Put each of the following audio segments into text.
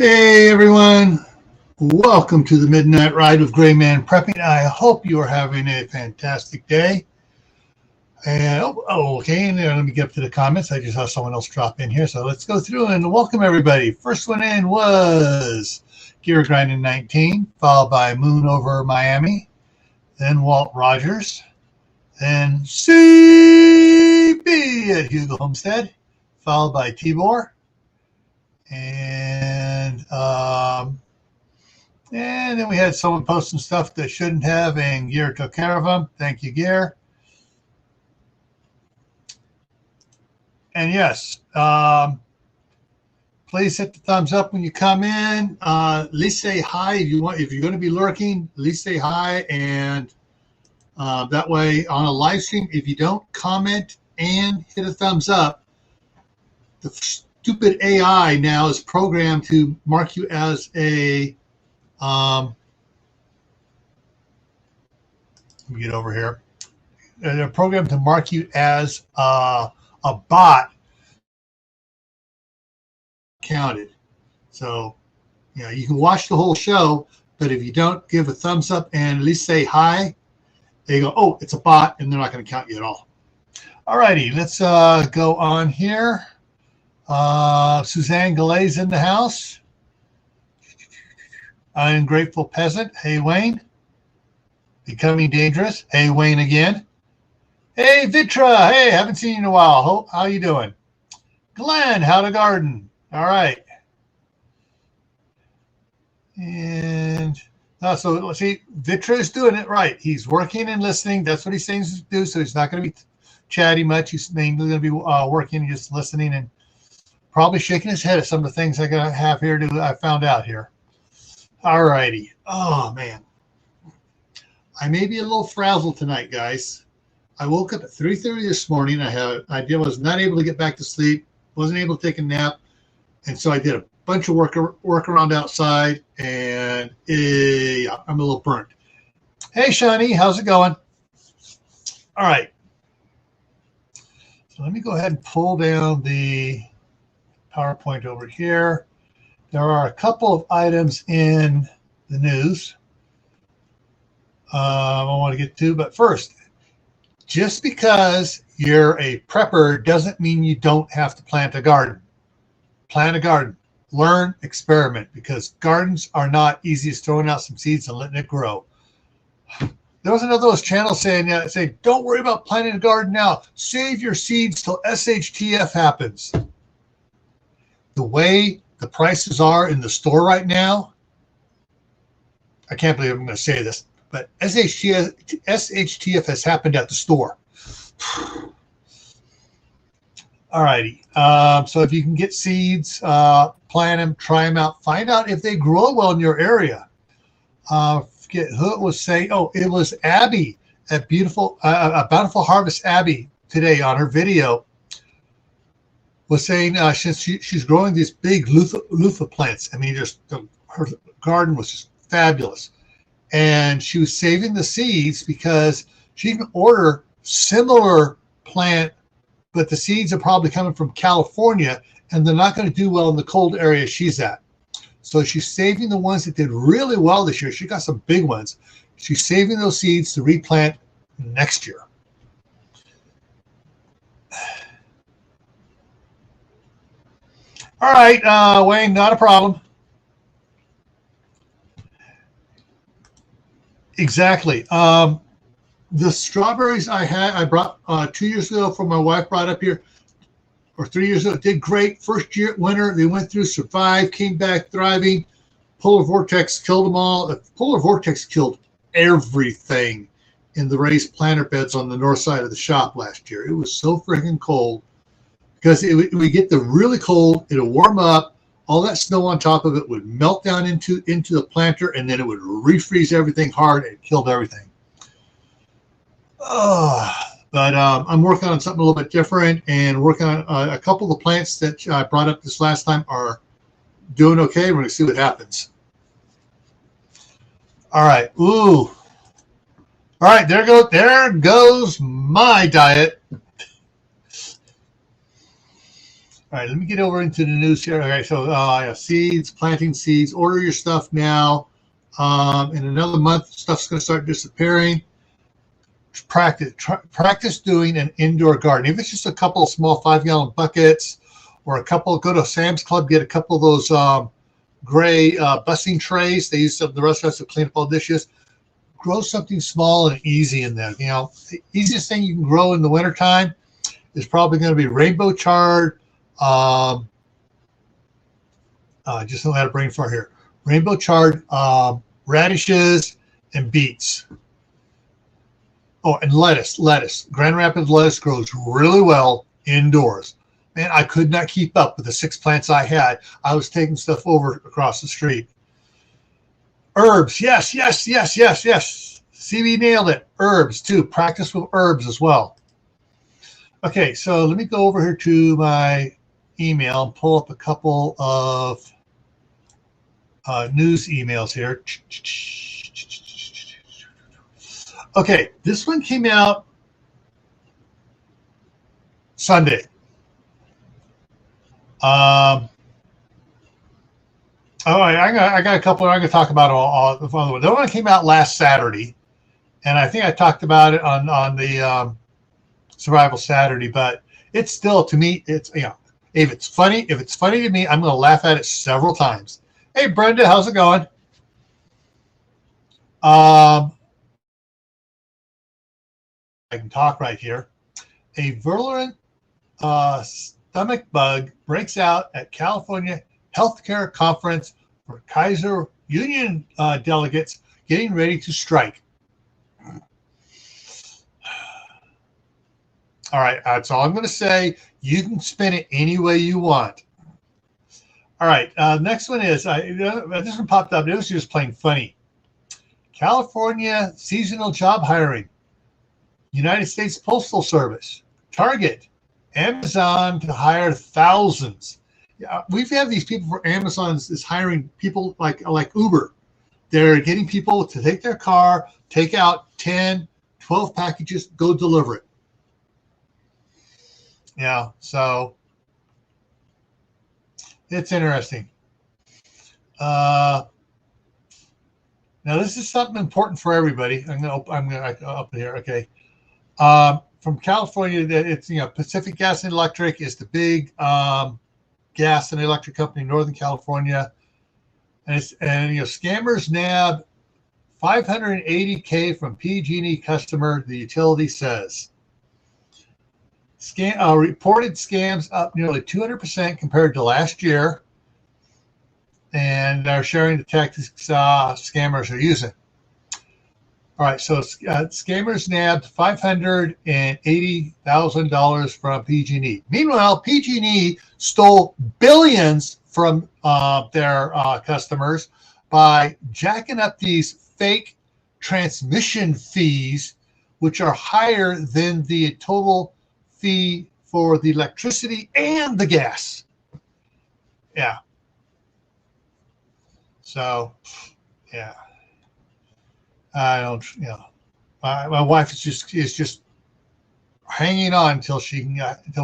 Hey everyone, welcome to the Midnight Ride with Grayman Prepping. I hope you are having a fantastic day. And okay, and let me get up to the comments. I just saw someone else drop in here, so let's go through and welcome everybody. First one in was Gear Grinding 19, followed by Moon Over Miami, then Walt Rogers, then CB at Hugo Homestead, followed by Tibor. And then we had someone post some stuff that shouldn't have, and Gear took care of them. Thank you, Gear. And yes, please hit the thumbs up when you come in. At least say hi if you want. If you're going to be lurking, at least say hi, and that way on a live stream, if you don't comment and hit a thumbs up, the stupid AI now is programmed to mark you as a let me get over here. They're programmed to mark you as a bot counted. So, you know, you can watch the whole show, but if you don't give a thumbs up and at least say hi, they go, oh, it's a bot, and they're not going to count you at all. All righty, let's go on here. Suzanne Galay's in the house. Ungrateful Peasant. Hey, Wayne. Becoming Dangerous. Hey, Wayne again. Hey, Vitra. Hey, haven't seen you in a while. How you doing? Glenn, how to garden. All right. And so let's see, Vitra is doing it right. He's working and listening. That's what he's saying to do. So he's not going to be chatty much. He's mainly going to be working and just listening and probably shaking his head at some of the things I have here I found out here. All righty. Oh, man. I may be a little frazzled tonight, guys. I woke up at 3:30 this morning. I was not able to get back to sleep, wasn't able to take a nap, and so I did a bunch of work around outside, and I'm a little burnt. Hey, Shani, how's it going? All right. So let me go ahead and pull down the PowerPoint over here. There are a couple of items in the news I want to get to, but first, just because you're a prepper doesn't mean you don't have to plant a garden. Plant a garden, learn, experiment, because gardens are not easy as throwing out some seeds and letting it grow. There was another of those channels saying, don't worry about planting a garden now. Save your seeds till SHTF happens. The way the prices are in the store right now, I can't believe I'm going to say this, but SHTF has happened at the store. All righty. So if you can get seeds, plant them, try them out, find out if they grow well in your area. Forget who it was saying. Oh, it was Abby at Bountiful Harvest Abby today on her video. Was saying she's growing these big loofah plants. I mean, her garden was just fabulous. And she was saving the seeds because she can order similar plant, but the seeds are probably coming from California, and they're not going to do well in the cold area she's at. So she's saving the ones that did really well this year. She got some big ones. She's saving those seeds to replant next year. All right, Wayne, not a problem. Exactly. The strawberries I brought 2 years ago from my wife brought up here, or 3 years ago, did great. First year, winter, they went through, survived, came back thriving. Polar vortex killed them all. The polar vortex killed everything in the raised planter beds on the north side of the shop last year. It was so freaking cold because we get the really cold, it'll warm up, all that snow on top of it would melt down into the planter, and then it would refreeze everything hard and killed everything. But I'm working on something a little bit different, and working on a couple of the plants that I brought up this last time are doing okay. We're going to see what happens. All right. Ooh. All right. There goes my diet. All right, let me get over into the news here. Okay, so yeah, seeds, planting seeds. Order your stuff now. In another month, stuff's going to start disappearing. Practice doing an indoor garden. If it's just a couple of small 5-gallon buckets, or a couple, go to Sam's Club, get a couple of those gray busing trays. They use some of the restaurants to clean up all dishes. Grow something small and easy in there. You know, the easiest thing you can grow in the wintertime is probably going to be rainbow chard. Just don't have a brain fart here. Rainbow chard, radishes, and beets. Oh, and lettuce. Grand Rapids lettuce grows really well indoors. Man, I could not keep up with the 6 plants I had. I was taking stuff over across the street. Herbs, yes. CB nailed it. Herbs, too. Practice with herbs as well. Okay, so let me go over here to my email and pull up a couple of news emails here. Okay, this one came out Sunday. I got a couple. I'm going to talk about all the other one. The one came out last Saturday, and I think I talked about it on the Survival Saturday. But it's still, to me, it's, you know, if it's funny to me, I'm going to laugh at it several times. Hey, Brenda, how's it going? I can talk right here. A virulent stomach bug breaks out at California healthcare conference for Kaiser Union delegates getting ready to strike. All right, that's all I'm going to say. You can spin it any way you want. All right, next one is, this one popped up. It was just plain funny. California seasonal job hiring. United States Postal Service, Target, Amazon to hire thousands. We've had these people for Amazon is hiring people like Uber. They're getting people to take their car, take out 10, 12 packages, go deliver it. Yeah, so it's interesting. Now this is something important for everybody. I'm gonna up here. Okay. From California, it's, you know, Pacific Gas and Electric is the big gas and electric company in Northern California, and you know, scammers nab $580K from PG&E customer. The utility says reported scams up nearly 200% compared to last year, and they're sharing the tactics scammers are using. All right, so scammers nabbed $580,000 from PG&E. Meanwhile, PG&E stole billions from their customers by jacking up these fake transmission fees, which are higher than the total fee for the electricity and the gas. Yeah. So, yeah. I don't, you know, my wife is just hanging on until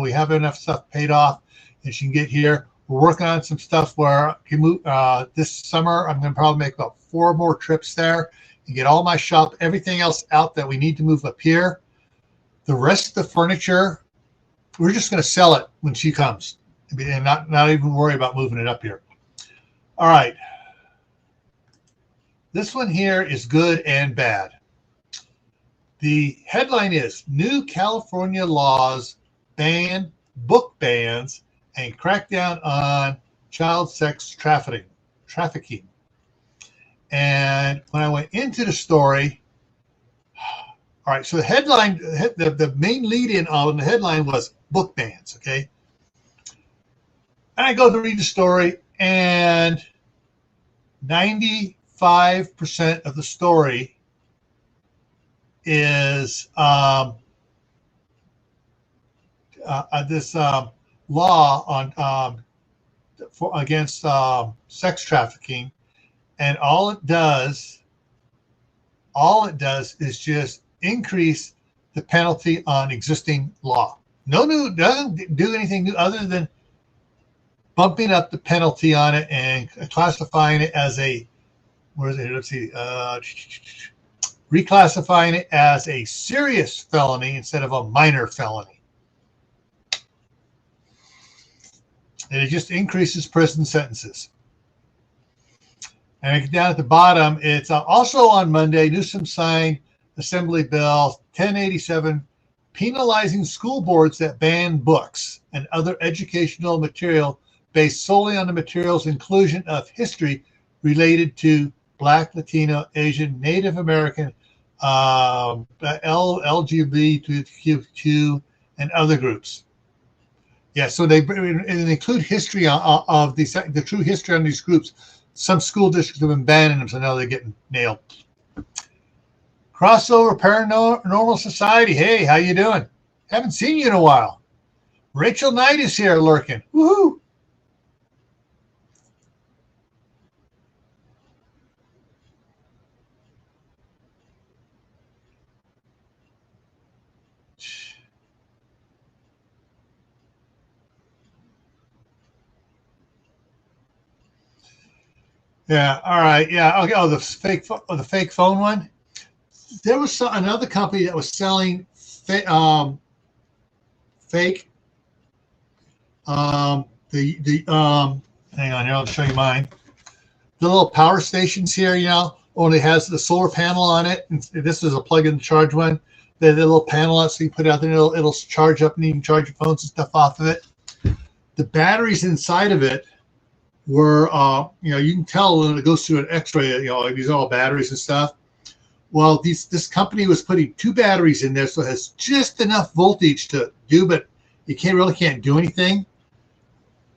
we have enough stuff paid off and she can get here. We're working on some stuff where this summer I'm going to probably make about 4 more trips there and get all my shop, everything else out that we need to move up here. The rest of the furniture, we're just going to sell it when she comes and not even worry about moving it up here. All right. This one here is good and bad. The headline is New California Laws Ban Book Bans and Crackdown on Child Sex Trafficking. And when I went into the story, all right, so the headline, the main lead-in on the headline was book bans, okay? And I go to read the story, and 95% of the story is this law on against sex trafficking, and all it does is just increase the penalty on existing law. No new, doesn't do anything new other than bumping up the penalty on it and classifying it as a, where is it? Let's see, reclassifying it as a serious felony instead of a minor felony. And it just increases prison sentences. And down at the bottom, it's also on Monday, Newsom signed Assembly Bill 1087, penalizing school boards that ban books and other educational material based solely on the material's inclusion of history related to Black, Latino, Asian, Native American, LGBTQ, and other groups. Yeah, so they include history of the true history on these groups. Some school districts have been banning them, so now they're getting nailed. Crossover Paranormal Society. Hey, how you doing? Haven't seen you in a while. Rachel Knight is here lurking. Woohoo! Yeah. All right. Yeah. Okay. Oh, the fake phone one. There was another company that was selling fake. Hang on here. I'll show you mine. The little power stations here, only has the solar panel on it. And this is a plug-in charge one. The little panel on, so you put it out there, and it'll charge up, and you can charge your phones and stuff off of it. The batteries inside of it were, you can tell when it goes through an X-ray. These are all batteries and stuff. Well, this company was putting 2 batteries in there, so it has just enough voltage to do, but you can't do anything.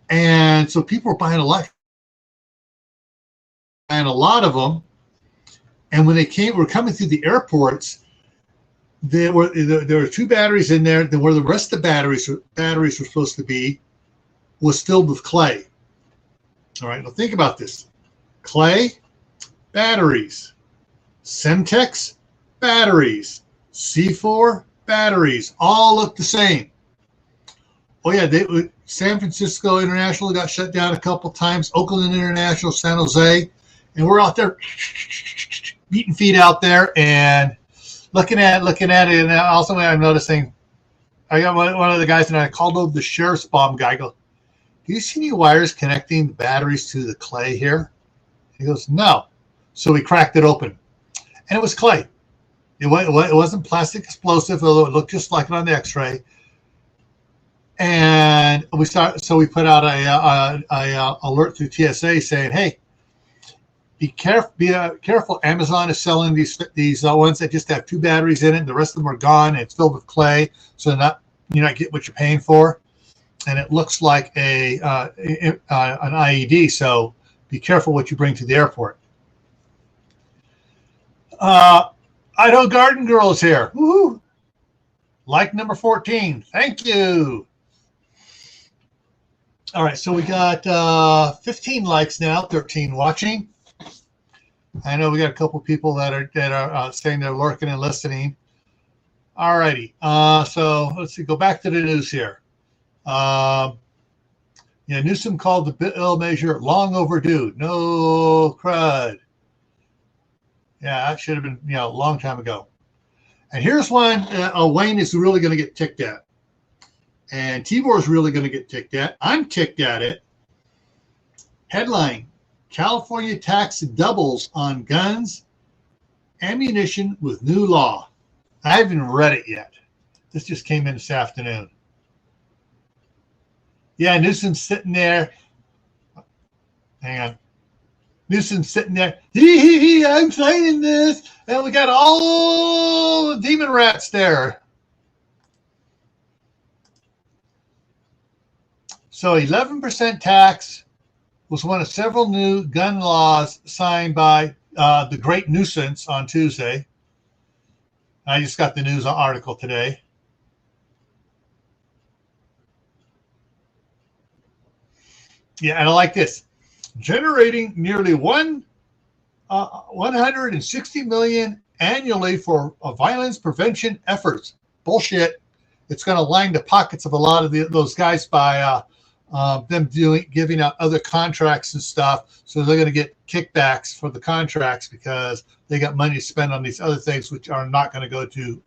And so people were buying a lot of them. And when they were coming through the airports, there were 2 batteries in there. Then where the rest of the batteries were supposed to be was filled with clay. All right, now think about this: clay, batteries. Semtex, batteries. C4, batteries. All look the same. Oh yeah, San Francisco International got shut down a couple times. Oakland International, San Jose, and we're out there beating feet out there and looking at it. And also, I'm noticing, I got one of the guys, and I called over the sheriff's bomb guy. I go, do you see any wires connecting the batteries to the clay here? He goes, no. So we cracked it open. And it was clay. It wasn't plastic explosive, although it looked just like it on the X-ray. And we put out a alert through TSA saying, "Hey, be careful. Amazon is selling these ones that just have 2 batteries in it, and the rest of them are gone. And it's filled with clay, so you're not getting what you're paying for. And it looks like an IED. So be careful what you bring to the airport." Idaho Garden Girl is here. Woohoo! Like number 14. Thank you. All right, so we got 15 likes now, 13 watching. I know we got a couple people that are saying they're lurking and listening. All righty. So let's see. Go back to the news here. Newsom called the bill measure long overdue. No crud. Yeah, that should have been, a long time ago. And here's one Wayne is really going to get ticked at. And Tibor's really going to get ticked at. I'm ticked at it. Headline: California tax doubles on guns, ammunition with new law. I haven't read it yet. This just came in this afternoon. Yeah, Newsom's sitting there. Hang on. Newsom's sitting there. I'm signing this. And we got all the demon rats there. So 11% tax was one of several new gun laws signed by the Great Nuisance on Tuesday. I just got the news article today. Yeah, and I like this. Generating nearly 160 million annually for violence prevention efforts. Bullshit. It's going to line the pockets of a lot of those guys by them giving out other contracts and stuff. So they're going to get kickbacks for the contracts because they got money to spend on these other things, which are not going to go to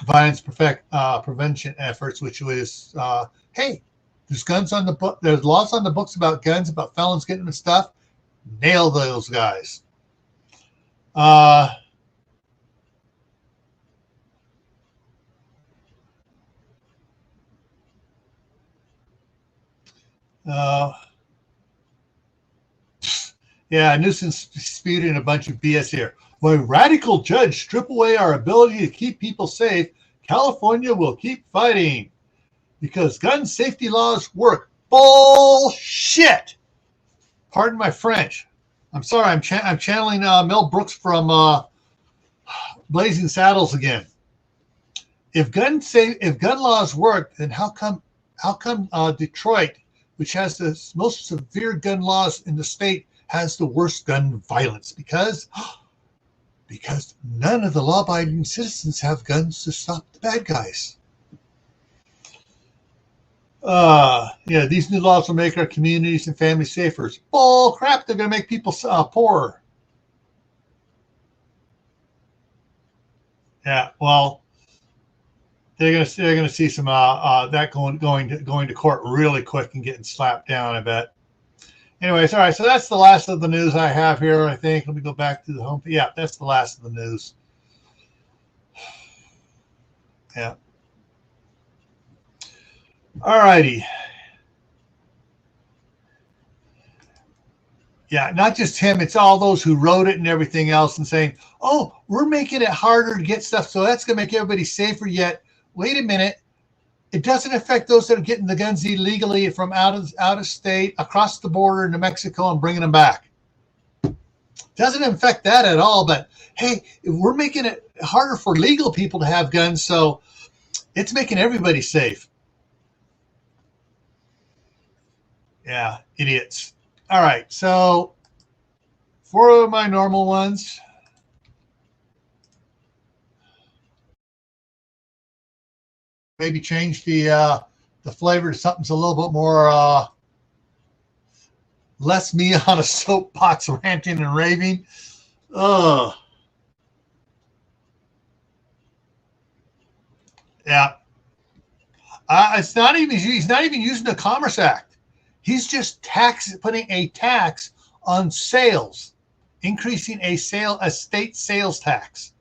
violence prevention efforts, which was, hey, there's guns on the book. There's laws on the books about guns, about felons getting the stuff. Nail those guys. Yeah, nuisance dispute and a bunch of BS here. When radical judge strip away our ability to keep people safe, California will keep fighting because gun safety laws work. Bullshit. Pardon my French. I'm sorry. I'm channeling Mel Brooks from Blazing Saddles again. If gun laws work, then how come Detroit, which has the most severe gun laws in the state, has the worst gun violence? Because none of the law-abiding citizens have guns to stop the bad guys. Yeah, these new laws will make our communities and families safer. Bull crap! They're going to make people poorer. Yeah, well, they're going to see some that going to court really quick and getting slapped down, I bet. Anyways, all right, so that's the last of the news I have here, I think. Let me go back to the home. Yeah, that's the last of the news. Yeah. All righty. Yeah, not just him. It's all those who wrote it and everything else and saying, oh, we're making it harder to get stuff, so that's going to make everybody safer. Yet, wait a minute. It doesn't affect those that are getting the guns illegally from out of state, across the border into Mexico and bringing them back. Doesn't affect that at all. But, hey, we're making it harder for legal people to have guns, so it's making everybody safe. Yeah, idiots. All right, so for my normal ones, maybe change the flavor to something's a little bit more less me on a soapbox ranting and raving. Yeah. It's not even, he's not even using the Commerce Act. He's just putting a tax on sales, increasing a state sales tax.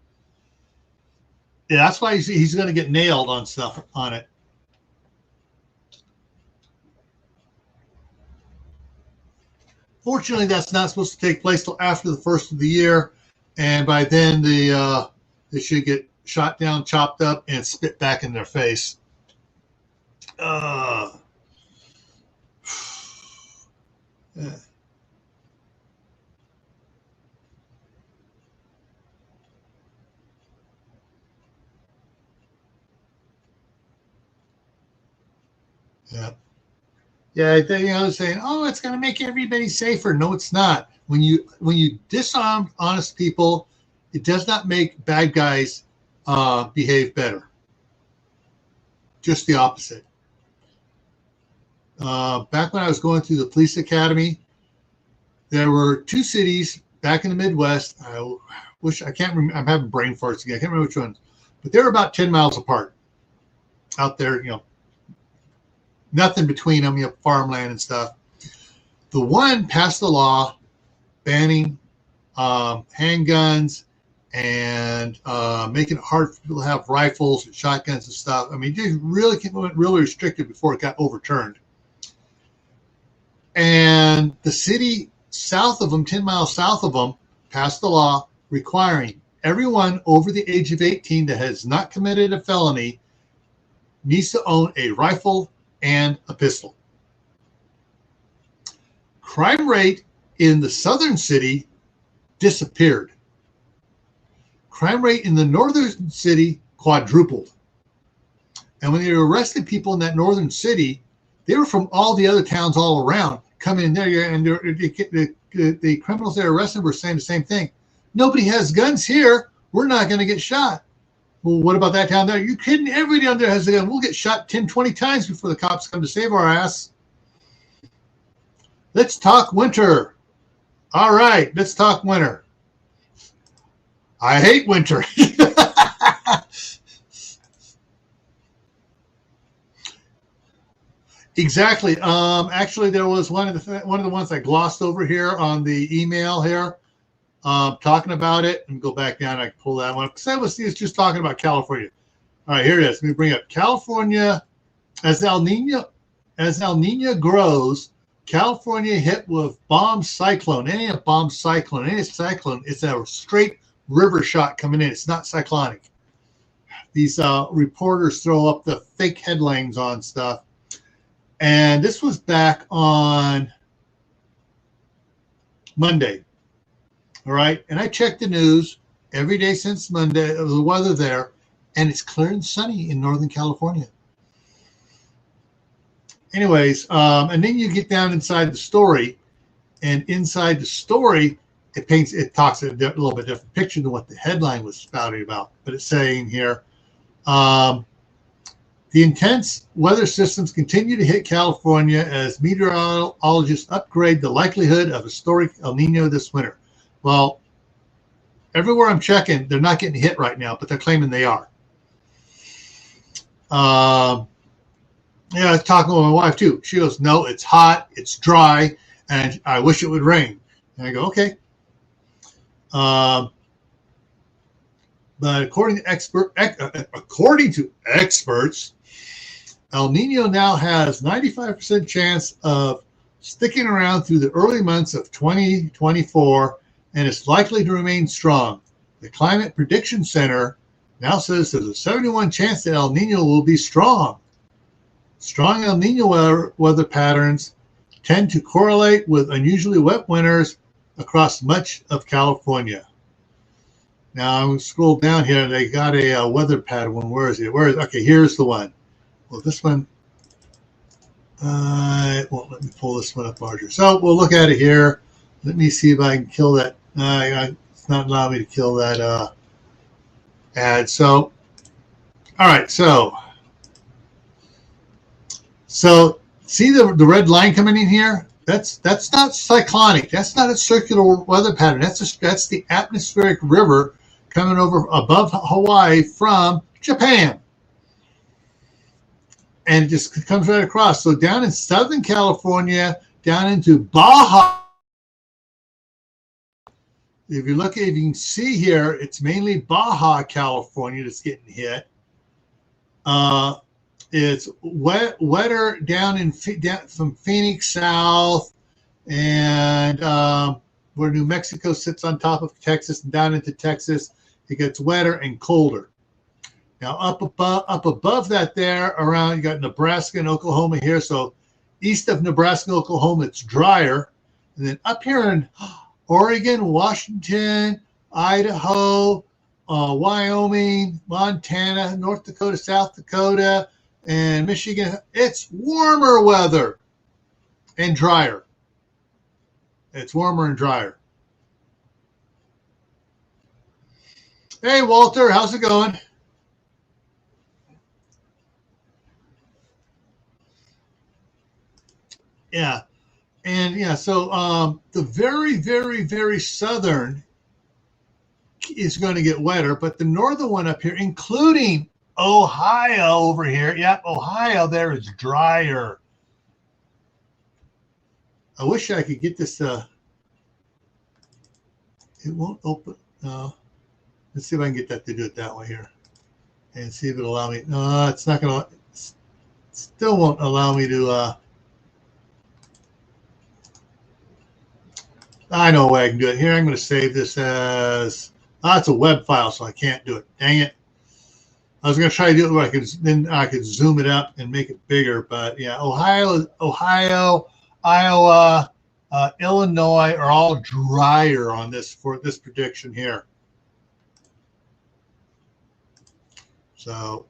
Yeah, that's why he's going to get nailed on stuff on it. Fortunately, that's not supposed to take place till after the first of the year, and by then they should get shot down, chopped up, and spit back in their face. Yeah. Yeah. Yeah, they're saying, "Oh, it's going to make everybody safer." No, it's not. When you disarm honest people, it does not make bad guys behave better. Just the opposite. Back when I was going through the police academy, there were two cities back in the Midwest. I can't remember. I'm having brain farts again. I can't remember which ones, but they were about 10 miles apart out there, nothing between them, farmland and stuff. The one passed the law banning handguns and making it hard for people to have rifles and shotguns and stuff. I mean, they really went really restricted before it got overturned. And the city south of them, 10 miles south of them, passed the law requiring everyone over the age of 18 that has not committed a felony needs to own a rifle and a pistol. Crime rate in the southern city disappeared. Crime rate in the northern city quadrupled. And when they arrested people in that northern city, they were from all the other towns all around coming in there, and the criminals they arrested were saying the same thing. Nobody has guns here. We're not going to get shot. Well, what about that down there? You kidding? Everybody down there has a gun. We'll get shot 10, 20 times before the cops come to save our ass. Let's talk winter. All right, let's talk winter. I hate winter. Exactly. Actually, there was one of the ones I glossed over here on the email here, talking about it. And go back down. I can pull that one up because I was just talking about California. All right, here it is. Let me bring up California as El Nino grows. California hit with bomb cyclone. Any bomb cyclone, any cyclone, it's a straight river shot coming in. It's not cyclonic. These reporters throw up the fake headlines on stuff. And this was back on Monday. All right. And I checked the news every day since Monday of the weather there, and it's clear and sunny in Northern California. Anyways, and then you get down inside the story, and inside the story, it talks a little bit different picture than what the headline was spouting about. But it's saying here, the intense weather systems continue to hit California as meteorologists upgrade the likelihood of historic El Nino this winter. Well, everywhere I'm checking, they're not getting hit right now, but they're claiming they are. Yeah, I was talking with my wife too. She goes, no, it's hot, it's dry, and I wish it would rain. And I go, okay. But according to experts, El Nino now has 95% chance of sticking around through the early months of 2024, and it's likely to remain strong. The Climate Prediction Center now says there's a 71% chance that El Nino will be strong. Strong El Nino weather patterns tend to correlate with unusually wet winters across much of California. Now I'm scroll down here. They got a weather pattern one. Where is it? Okay, here's the one. Well, this one, won't let me pull this one up larger. So we'll look at it here. Let me see if I can kill that. It's not allowing me to kill that ad. So, all right. So see the red line coming in here? That's not cyclonic. That's not a circular weather pattern. That's the atmospheric river coming over above Hawaii from Japan. And it just comes right across. So down in Southern California, down into Baja. If you can see here, it's mainly Baja California that's getting hit. It's wetter down from Phoenix south, and where New Mexico sits on top of Texas and down into Texas, it gets wetter and colder. Now up above that there around, you got Nebraska and Oklahoma here. So east of Nebraska and Oklahoma, it's drier. And then up here in Oregon, Washington, Idaho, Wyoming, Montana, North Dakota, South Dakota, and Michigan, it's warmer weather and drier. It's warmer and drier. Hey, Walter, how's it going? Yeah. And yeah, so the very, very, very southern is going to get wetter, but the northern one up here, including Ohio over here, yeah, Ohio there is drier. I wish I could get this. It won't open. Let's see if I can get that to do it that way here, and see if it'll allow me. No, it's not going to. Still won't allow me to. I know a way I can do it. Here, I'm going to save this as. It's a web file, so I can't do it. Dang it. I was going to try to do it where I could zoom it up and make it bigger. But yeah, Ohio, Iowa, Illinois are all drier on this for this prediction here. So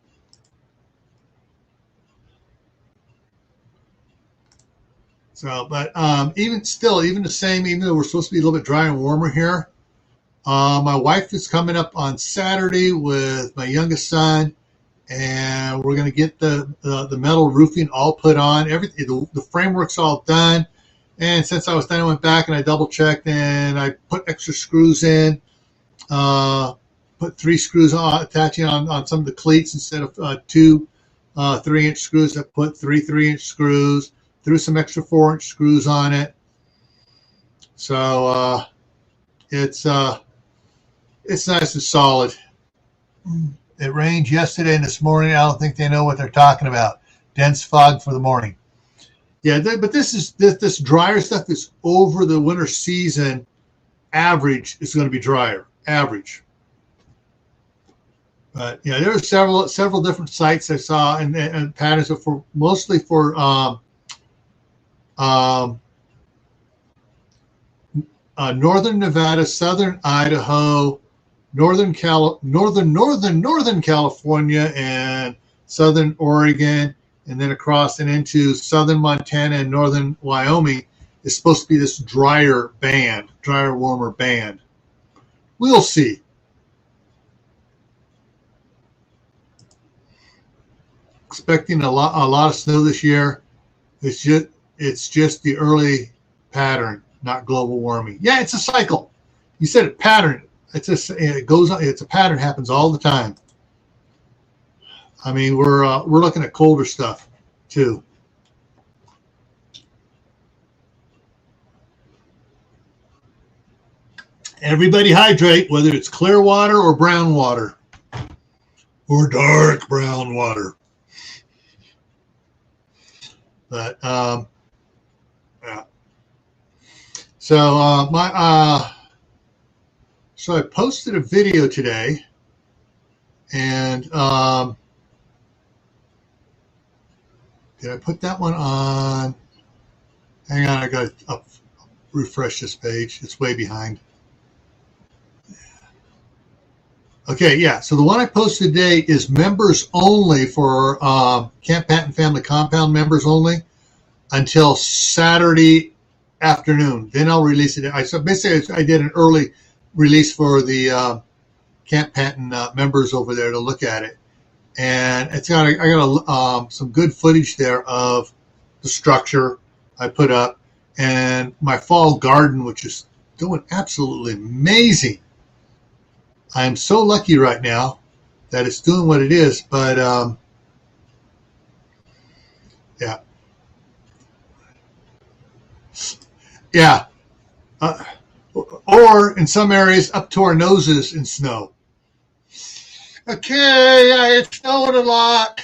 but even the same, even though we're supposed to be a little bit drier and warmer here, My wife is coming up on Saturday with my youngest son, and we're going to get the metal roofing all put on. Everything, the framework's all done. And since I was done, I went back and I double checked, and I put extra screws in. Put 3 screws on, attaching on some of the cleats instead of 2 3-inch screws. I put 3 3-inch screws. Threw some extra 4-inch screws on it. So it's nice and solid. It rained yesterday and this morning. I don't think they know what they're talking about. Dense fog for the morning. Yeah, but this drier stuff that's over the winter season. Average is going to be drier. Average. But yeah, there were several different sites I saw and patterns for mostly for northern Nevada, southern Idaho, northern California, and southern Oregon, and then across and into southern Montana and northern Wyoming is supposed to be this drier, warmer band. We'll see. Expecting a lot of snow this year. It's just the early pattern, not global warming. Yeah, it's a cycle. You said it, pattern. It goes on. It's a pattern. Happens all the time. I mean, we're looking at colder stuff too. Everybody hydrate, whether it's clear water or brown water or dark brown water. But yeah. So so I posted a video today, and did I put that one on? Hang on, I got to refresh this page. It's way behind. Okay, yeah. So the one I posted today is members only for Camp Patton Family Compound members only until Saturday afternoon. Then I'll release it. So basically, I did an early release for the Camp Patton members over there to look at it, and I got some good footage there of the structure I put up and my fall garden, which is doing absolutely amazing. I'm so lucky right now that it's doing what it is, but yeah, or in some areas up to our noses in snow. Okay, yeah, it's snowing a lot.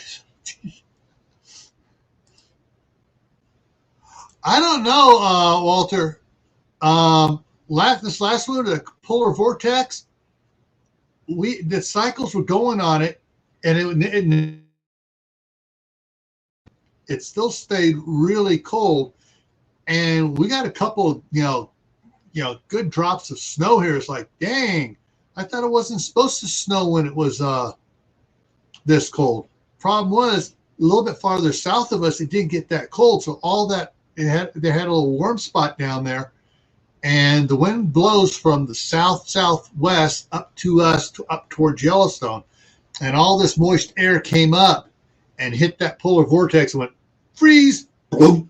I don't know, Walter. This last one, the polar vortex, the cycles were going on it, and it still stayed really cold, and we got a couple, good drops of snow here. It's like, dang, I thought it wasn't supposed to snow when it was this cold. Problem was, a little bit farther south of us, it didn't get that cold, so all that they had a little warm spot down there. And the wind blows from the southwest up to us, up towards Yellowstone. And all this moist air came up and hit that polar vortex and went, freeze, boom.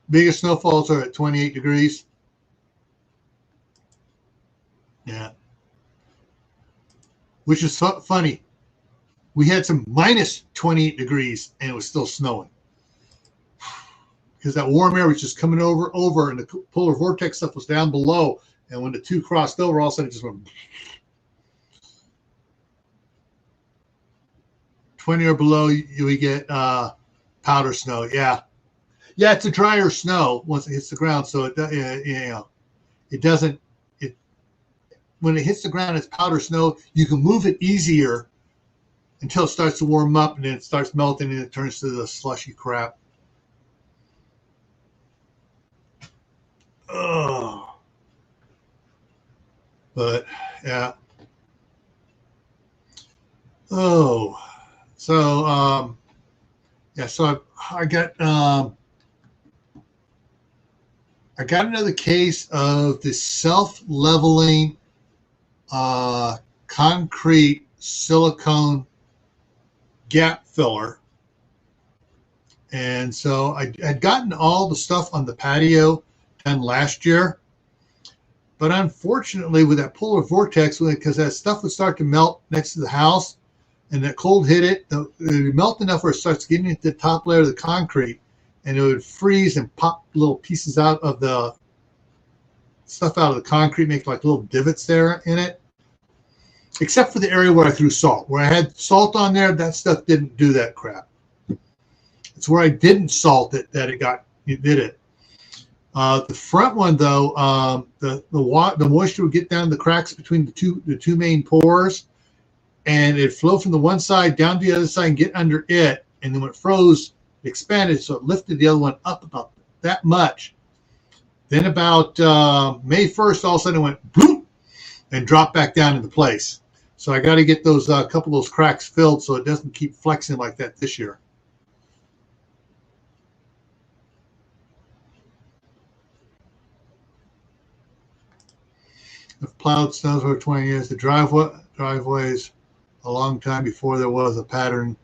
Biggest snowfalls are at 28 degrees. Yeah. Which is funny. We had some minus 28 degrees and it was still snowing. Because that warm air was just coming over, and the polar vortex stuff was down below. And when the two crossed over, all of a sudden it just went 20 or below, we get powder snow. Yeah. Yeah, it's a drier snow once it hits the ground. So it doesn't, when it hits the ground, it's powder snow. You can move it easier until it starts to warm up, and then it starts melting and it turns to the slushy crap. Oh, but yeah. Oh, so Yeah, so I got another case of this self-leveling concrete silicone gap filler. And so I had gotten all the stuff on the patio done last year. But unfortunately, with that polar vortex, because that stuff would start to melt next to the house, and that cold hit it, it would melt enough where it starts getting into the top layer of the concrete, and it would freeze and pop little pieces out of the stuff out of the concrete, make like little divots there in it. Except for the area where I threw salt. Where I had salt on there, that stuff didn't do that crap. It's where I didn't salt it that it did it. The front one though, the moisture would get down the cracks between the two main pores, and it flowed from the one side down to the other side and get under it. And then when it froze, it expanded, so it lifted the other one up about that much. Then about May 1st, all of a sudden it went boom and dropped back down into place. So I got to get those couple of those cracks filled so it doesn't keep flexing like that this year. I've plowed snow for 20 years. The driveways a long time before there was a pattern.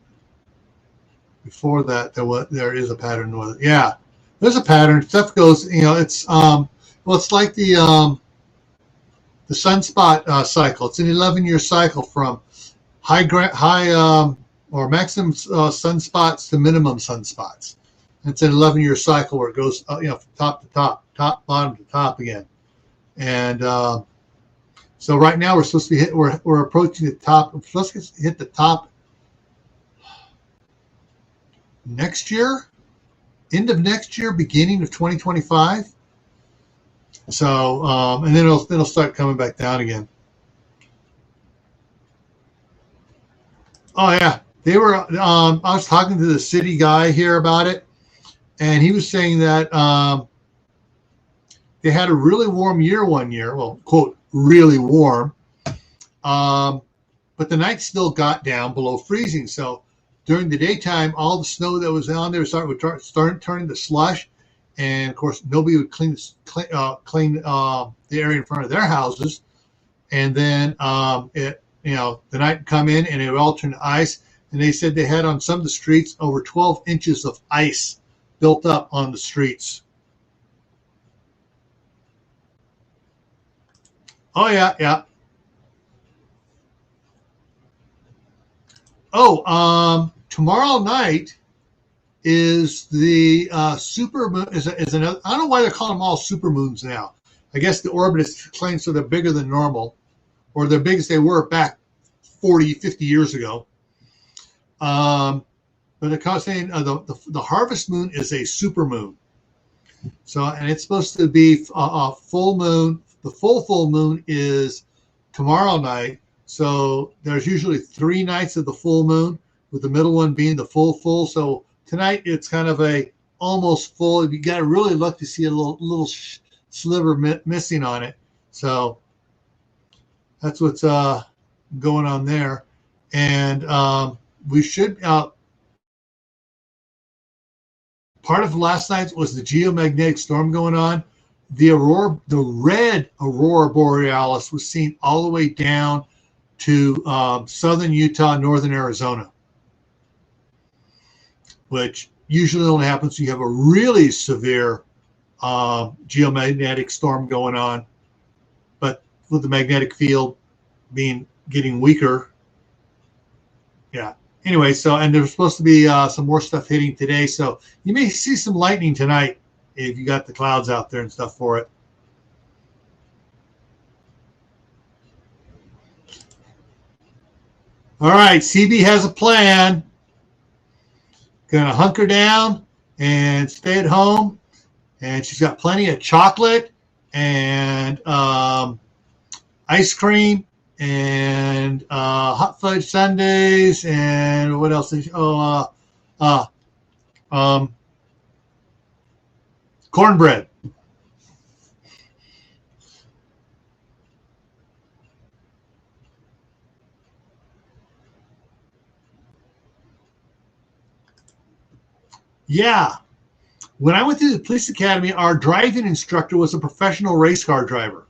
Before that, there is a pattern with it. Yeah, there's a pattern. Stuff goes. It's it's like the sunspot cycle. It's an 11-year cycle from high or maximum sunspots to minimum sunspots. It's an 11-year cycle where it goes from top to top, bottom to top again. And so right now we're supposed to be we're approaching the top. We're supposed to hit the top next year, end of next year, beginning of 2025. So and then it'll start coming back down again. Oh yeah, they were. I was talking to the city guy here about it, and he was saying that they had a really warm year one year. Well, quote, really warm, but the nights still got down below freezing. So during the daytime, all the snow that was on there started turning to slush, and of course nobody would clean the area in front of their houses. And then the night would come in and it would all turn to ice. And they said they had on some of the streets over 12 inches of ice built up on the streets. Oh yeah, yeah. Oh, tomorrow night is the super moon. Is another. I don't know why they're calling them all super moons now. I guess the orbit is claimed so they're bigger than normal, or they're big as they were back 40, 50 years ago. But they're saying the harvest moon is a super moon. So, and it's supposed to be a full moon. The full moon is tomorrow night. So there's usually 3 nights of the full moon, with the middle one being the full. So tonight it's kind of a almost full. You got to really look to see a little sliver missing on it. So that's what's going on there. And we should part of last night was the geomagnetic storm going on. The red aurora borealis was seen all the way down to southern Utah, northern Arizona, which usually only happens when you have a really severe geomagnetic storm going on. But with the magnetic field getting weaker, yeah. Anyway, so, and there's supposed to be some more stuff hitting today, so you may see some lightning tonight if you got the clouds out there and stuff for it. All right, CB has a plan. Gonna hunker down and stay at home, and she's got plenty of chocolate and ice cream and hot fudge sundaes, and what else? Cornbread. Yeah. When I went to the police academy, our driving instructor was a professional race car driver.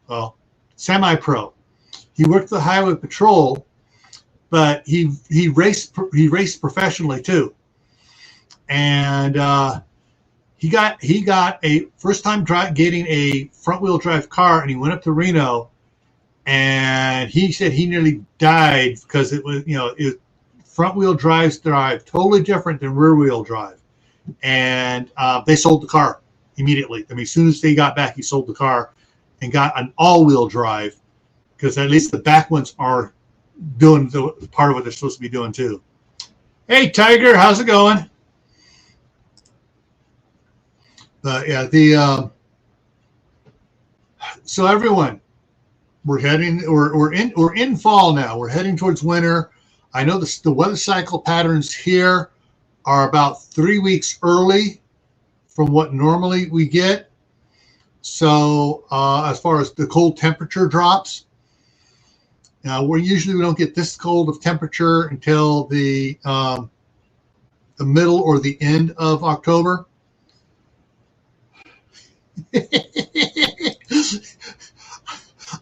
Well, semi-pro. He worked the highway patrol, but he raced professionally too. And he got a first time getting a front wheel drive car, and he went up to Reno, and he said he nearly died because it was front wheel drive totally different than rear wheel drive. And they sold the car immediately. I mean, as soon as they got back, he sold the car and got an all-wheel drive, because at least the back ones are doing the part of what they're supposed to be doing too. Hey, Tiger, how's it going? But yeah, so everyone, we're in fall now. We're heading towards winter. I know the weather cycle patterns here are about 3 weeks early from what normally we get. So as far as the cold temperature drops, we don't get this cold of temperature until the middle or the end of October.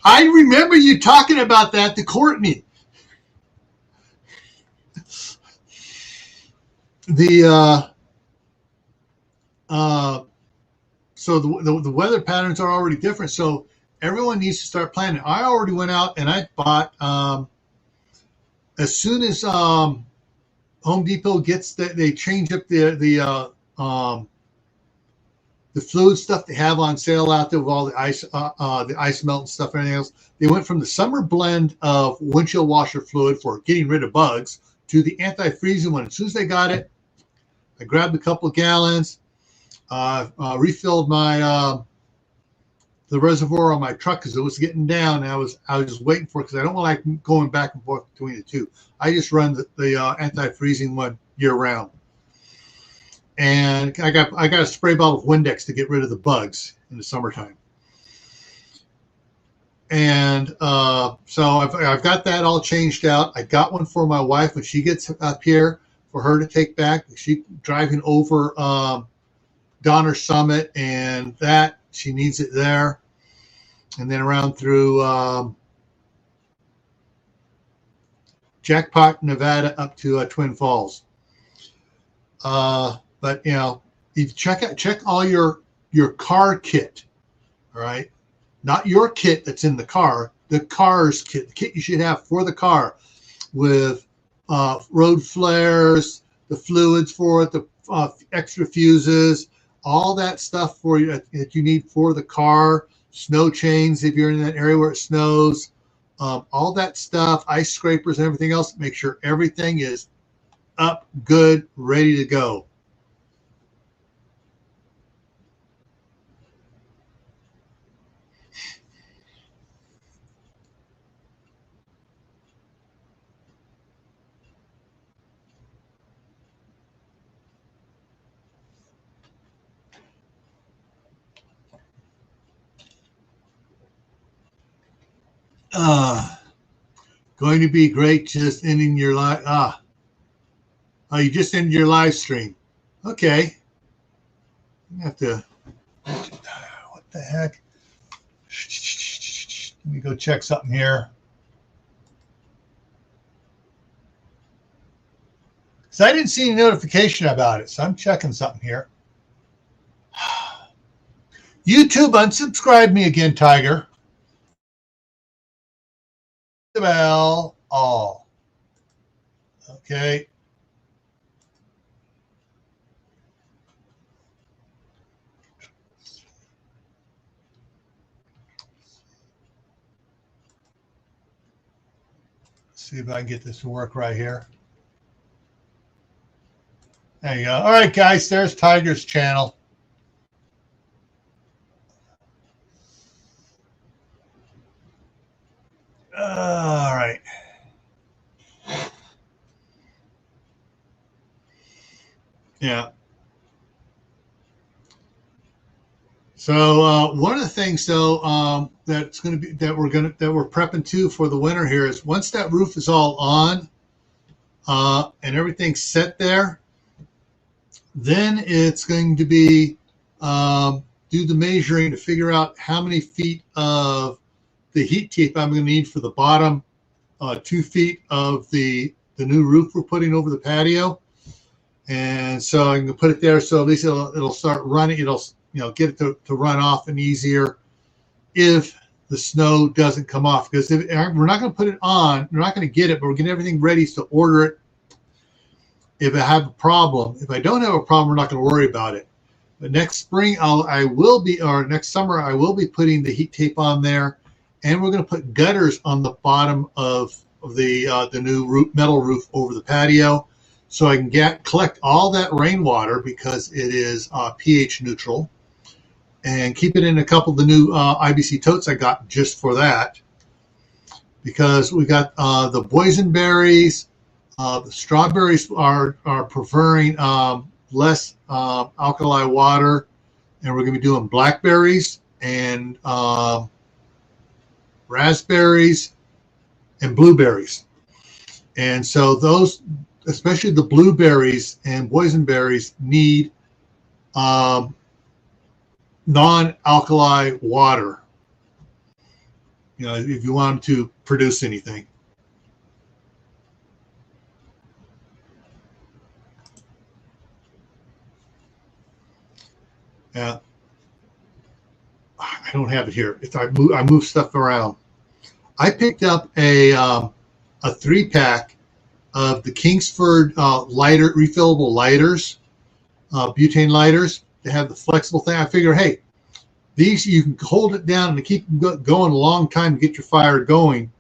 I remember you talking about that to Courtney. So the weather patterns are already different. So everyone needs to start planning. I already went out and I bought as soon as Home Depot gets that, they change up the fluid stuff they have on sale out there with all the ice melt and stuff and everything else. They went from the summer blend of windshield washer fluid for getting rid of bugs to the anti-freezing one. As soon as they got it, I grabbed a couple of gallons, refilled my the reservoir on my truck because it was getting down. And I was just waiting for it because I don't like going back and forth between the two. I just run the anti-freezing one year round. And I got a spray bottle of Windex to get rid of the bugs in the summertime. And so I've got that all changed out. I got one for my wife when she gets up here for her to take back. She's driving over Donner Summit, and that she needs it there. And then around through Jackpot, Nevada, up to Twin Falls. But you check all your car kit, all right? Not your kit that's in the car, the car's kit, the kit you should have for the car, with road flares, the fluids for it, the extra fuses, all that stuff for you that you need for the car, snow chains if you're in that area where it snows, all that stuff, ice scrapers and everything else. Make sure everything is up, good, ready to go. Going to be great. Just ending your live. You just ended your live stream. Okay. You have to. What the heck? Let me go check something here. Because I didn't see any notification about it, so I'm checking something here. YouTube unsubscribed me again, Tiger. Bell all. Okay. Let's see if I can get this to work right here. There you go. All right, guys, there's Tiger's channel. All right. Yeah. So one of the things, though, that's going to be that we're prepping to for the winter here is once that roof is all on and everything's set there, Then it's going to be do the measuring to figure out how many feet of the heat tape I'm going to need for the bottom 2 feet of the new roof we're putting over the patio. And so I'm going to put it there so at least it'll start running. It'll get it to run off and easier if the snow doesn't come off. Because we're not going to put it on, we're not going to get it, but we're getting everything ready to order it. If I have a problem, if I don't have a problem, we're not going to worry about it. But next spring, next summer, I will be putting the heat tape on there, and we're going to put gutters on the bottom of the new metal roof over the patio, so I can collect all that rainwater because it is pH neutral, and keep it in a couple of the new IBC totes I got just for that. Because we got the boysenberries, the strawberries are preferring less alkali water, and we're going to be doing blackberries and raspberries and blueberries. And so those, especially the blueberries and boysenberries, need non-alkali water, if you want them to produce anything. Yeah, I don't have it here. I move stuff around. I picked up a 3-pack of the Kingsford refillable lighters, butane lighters. They have the flexible thing. I figure, hey, these you can hold it down and keep going a long time to get your fire going,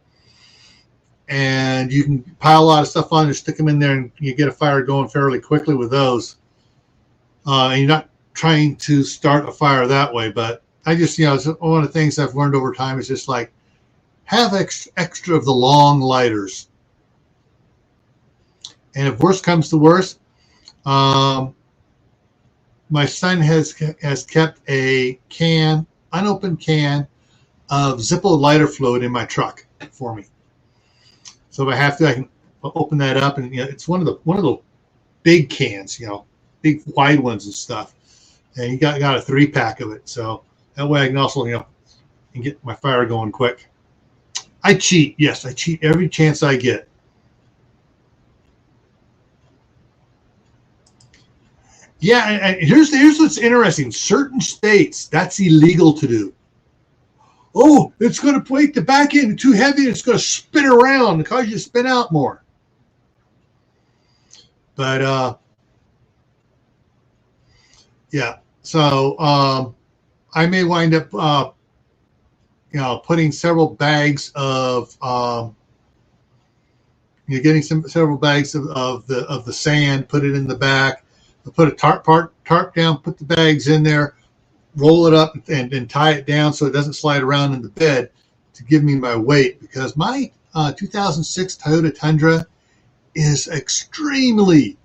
and you can pile a lot of stuff on and stick them in there, and you get a fire going fairly quickly with those. And you're not trying to start a fire that way, but I just, it's one of the things I've learned over time is just like have extra of the long lighters. And if worst comes to worst, my son has kept a unopened can of Zippo lighter fluid in my truck for me. So if I have to, I can open that up, and it's one of the big cans, big wide ones and stuff. And he got a 3-pack of it, so that way I can also and get my fire going quick. I cheat, yes, I cheat every chance I get. Yeah, and here's what's interesting. Certain states, that's illegal to do. Oh, it's going to make the back end too heavy, and it's going to spin around and cause you to spin out more. But yeah, so I may wind up putting several bags of getting several bags of the sand, put it in the back, put a tarp down, put the bags in there, roll it up and tie it down so it doesn't slide around in the bed to give me my weight, because my 2006 Toyota Tundra is extremely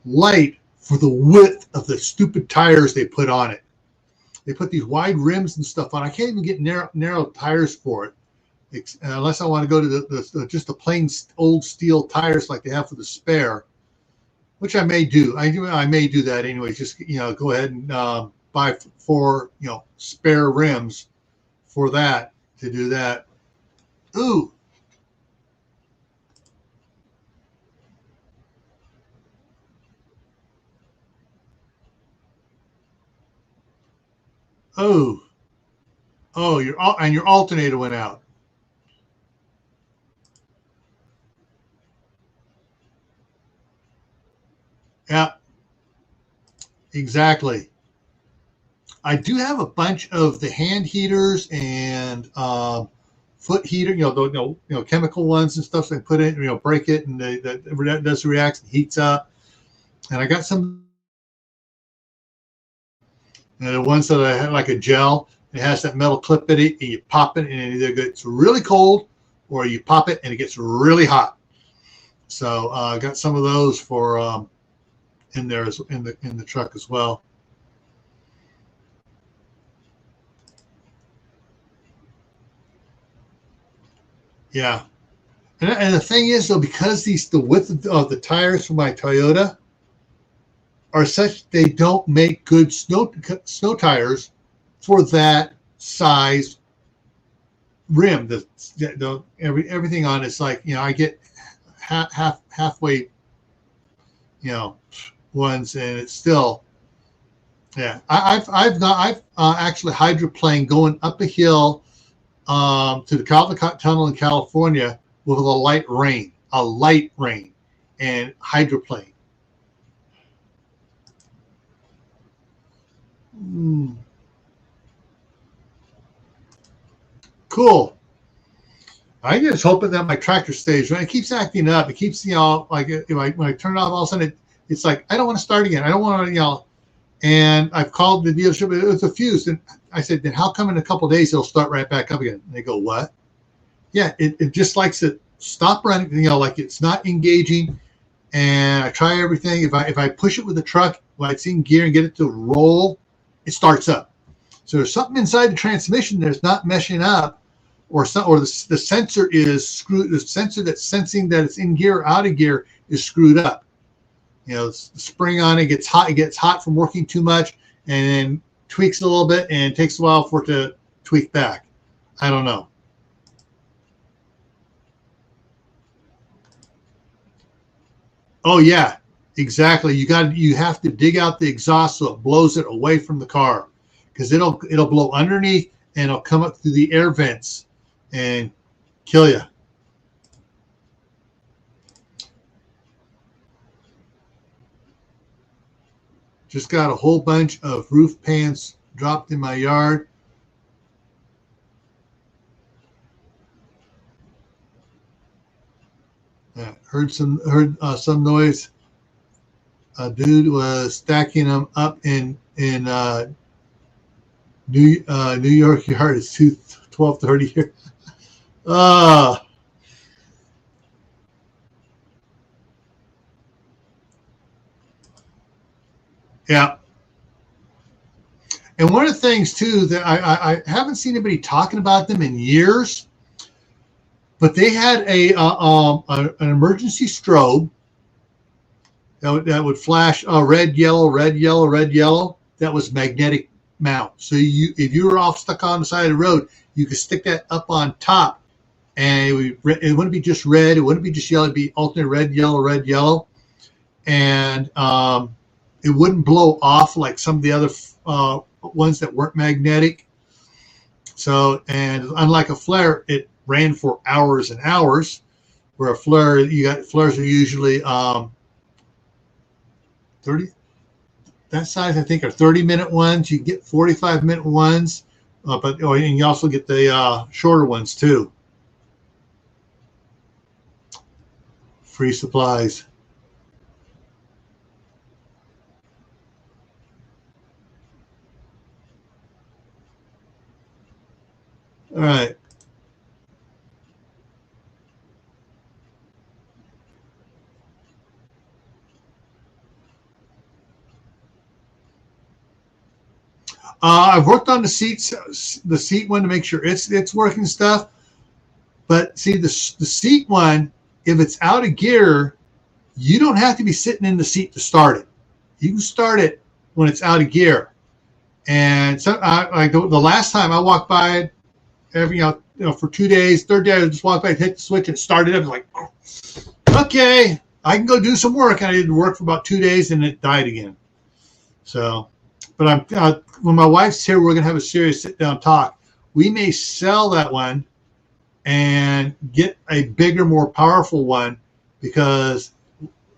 light for the width of the stupid tires they put on it. They put these wide rims and stuff on. I can't even get narrow tires for it, unless I want to go to just the plain old steel tires like they have for the spare, which I may do. I may do that anyway. Just go ahead and buy 4 spare rims for that to do that. Ooh. Oh, your alternator went out. Yeah, exactly. I do have a bunch of the hand heaters and foot heater, chemical ones and stuff. So I put it, break it, and that does the reaction, heats up. And I got some. And the ones that I had like a gel, it has that metal clip in it, and you pop it, and it either gets really cold, or you pop it and it gets really hot. So I got some of those for in there in the truck as well. Yeah, and the thing is though, because the width of the tires for my Toyota are such they don't make good snow tires for that size rim. Everything on it's like, I get halfway, ones, and it's still, yeah. I've actually hydroplaned going up a hill to the Caldecott Tunnel in California with a light rain, and hydroplane. Cool. I'm just hoping that my tractor stays right. It keeps acting up. It keeps, like when I turn it off, all of a sudden it's like, I don't want to start again. I don't want to, and I've called the dealership. It's a fuse. And I said, then how come in a couple of days it'll start right back up again? And they go, what? Yeah, it just likes to stop running, like it's not engaging. And I try everything. If I push it with the truck, when it's in gear and get it to roll, it starts up. So there's something inside the transmission that's not meshing up, or the sensor is screwed. The sensor that's sensing that it's in gear or out of gear is screwed up. The spring on it gets hot. It gets hot from working too much, and then tweaks a little bit, and it takes a while for it to tweak back. I don't know. Oh yeah, exactly. You have to dig out the exhaust so it blows it away from the car, because it'll blow underneath and it'll come up through the air vents and kill you. Just got a whole bunch of roof pans dropped in my yard. Heard some noise. A dude was stacking them up in New York yard. It's 12:30 here. Yeah. And one of the things too that I haven't seen anybody talking about them in years, but they had an emergency strobe that would flash red, yellow, red, yellow, red, yellow. That was magnetic mount. So if you were off stuck on the side of the road, you could stick that up on top, and it wouldn't be just red. It wouldn't be just yellow. It'd be alternate red, yellow, and it wouldn't blow off like some of the other ones that weren't magnetic. So, and unlike a flare, it ran for hours and hours. Where a flare, flares are usually 30. That size, I think, are 30-minute ones. You get 45-minute ones, and you also get the shorter ones too. Free supplies. All right. I've worked on the seat one to make sure it's working stuff. But see, the seat one, if it's out of gear, you don't have to be sitting in the seat to start it. You can start it when it's out of gear. And so, like the last time I walked by it, for 2 days, third day I just walked by, hit the switch, and it started up. Like, okay, I can go do some work. And I did work for about 2 days, and it died again. So, but when my wife's here, we're gonna have a serious sit down talk. We may sell that one and get a bigger, more powerful one, because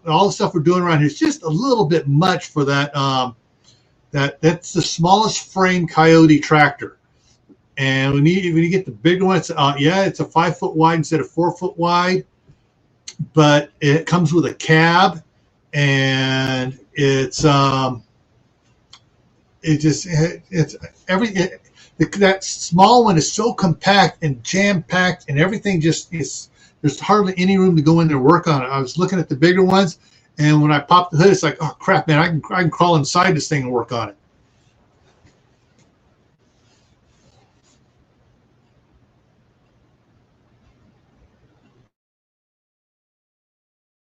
all the stuff we're doing around here is just a little bit much for that. That's the smallest frame Coyote tractor, and when you get the bigger one, it's it's a 5 foot wide instead of 4 foot wide, but it comes with a cab, and it's everything. That small one is so compact and jam packed, and everything just is. There's hardly any room to go in there and work on it. I was looking at the bigger ones, and when I popped the hood, it's like, oh crap, man! I can crawl inside this thing and work on it.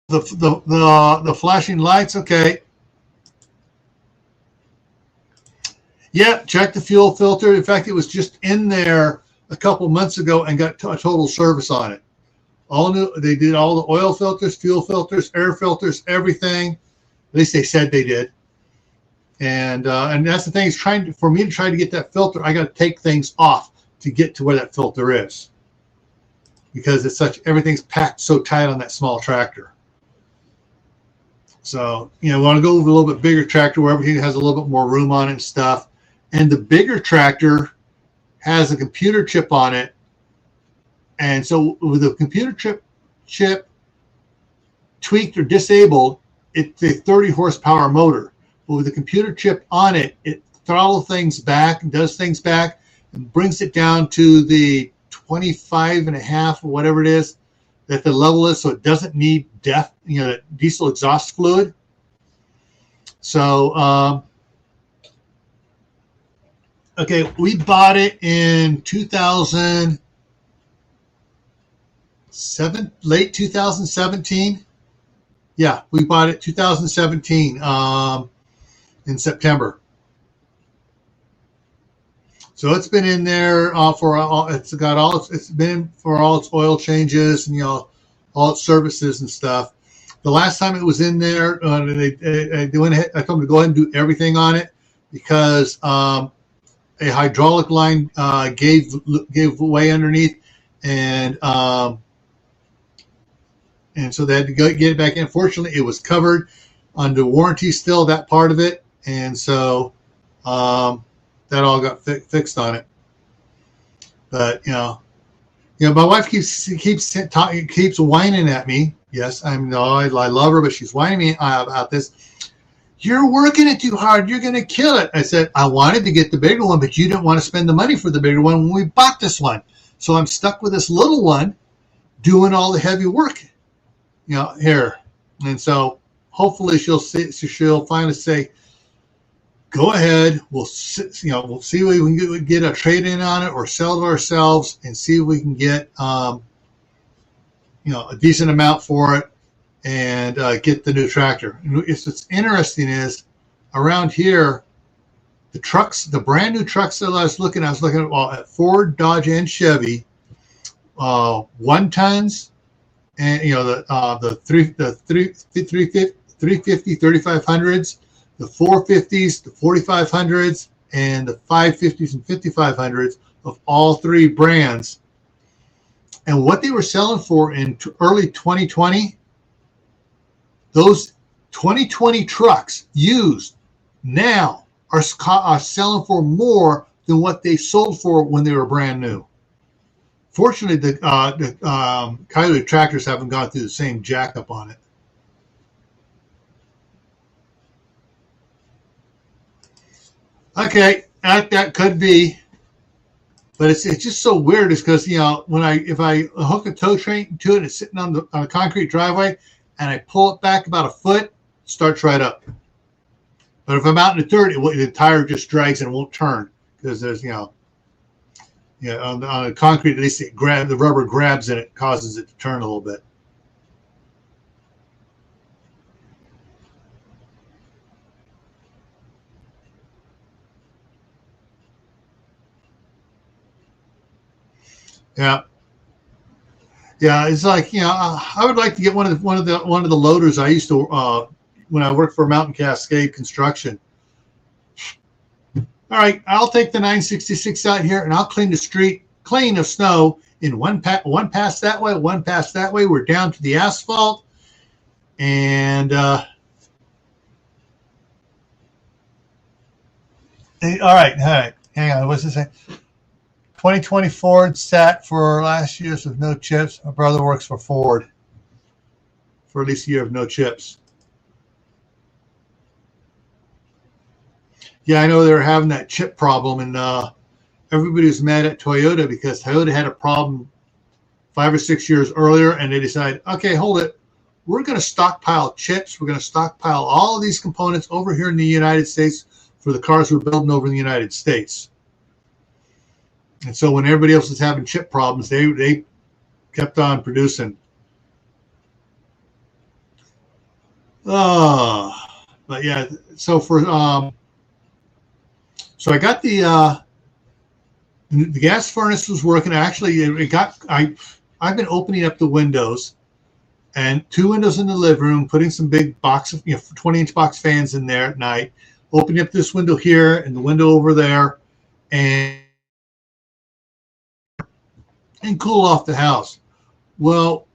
The flashing lights, okay. Yeah, check the fuel filter. In fact, it was just in there a couple months ago and got a total service on it. All new. They did all the oil filters, fuel filters, air filters, everything. At least they said they did. And that's the thing is for me to try to get that filter, I got to take things off to get to where that filter is, because everything's packed so tight on that small tractor. So, we want to go with a little bit bigger tractor where everything has a little bit more room on it and stuff. And the bigger tractor has a computer chip on it. And so with the computer chip tweaked or disabled, it's a 30 horsepower motor. But with the computer chip on it, it throttles things back and does things back and brings it down to the 25 and a half or whatever it is that the level is, so it doesn't need diesel exhaust fluid. So, okay, we bought it in 2007, late 2017. Yeah, we bought it 2017 in September. So it's been in there it's been for all its oil changes and all its services and stuff. The last time it was in there, they went ahead. I told them to go ahead and do everything on it because a hydraulic line gave way underneath, and so they had to get it back in. Fortunately, it was covered under warranty still, that part of it, and so that all got fixed on it. But my wife keeps whining at me. Yes, I love her, but she's whining me about this. You're working it too hard. You're going to kill it. I said, I wanted to get the bigger one, but you didn't want to spend the money for the bigger one when we bought this one. So I'm stuck with this little one doing all the heavy work, here. And so hopefully she'll finally say, go ahead. We'll see if we can get a trade-in on it or sell it ourselves and see if we can get a decent amount for it and get the new tractor. And what's interesting is around here, the brand new trucks that I was looking at Ford, Dodge, and Chevy, 1 tons, and the 350, 3500s, the 450s, the 4500s, and the 550s and 5500s of all three brands. And what they were selling for in early 2020, those 2020 trucks used now are selling for more than what they sold for when they were brand new. Fortunately, the Coyote tractors haven't gone through the same jack-up on it. Okay, that could be, but it's just so weird. It's because if I hook a tow train to it, and it's sitting on a concrete driveway, and I pull it back about a foot, it starts right up. But if I'm out in the dirt, the tire just drags and won't turn because there's on the concrete, at least the rubber grabs and it causes it to turn a little bit. Yeah, it's like I would like to get one of the loaders I used to when I worked for Mountain Cascade Construction. All right, I'll take the 966 out here and I'll clean the street clean of snow in one pass that way, one pass that way. We're down to the asphalt, and all right, hang on. What's it say? 2020 Ford sat for last year's with no chips. My brother works for Ford for at least a year of no chips. Yeah, I know they were having that chip problem, and everybody was mad at Toyota because Toyota had a problem 5 or 6 years earlier, and they decided, okay, hold it. We're going to stockpile chips. We're going to stockpile all of these components over here in the United States for the cars we're building over in the United States. And so when everybody else was having chip problems, they kept on producing. But yeah, so for So I got the gas furnace was working. Actually, I've been opening up the windows, and 2 windows in the living room, putting some big box of 20-inch box fans in there at night, opening up this window here and the window over there, and cool off the house. Well,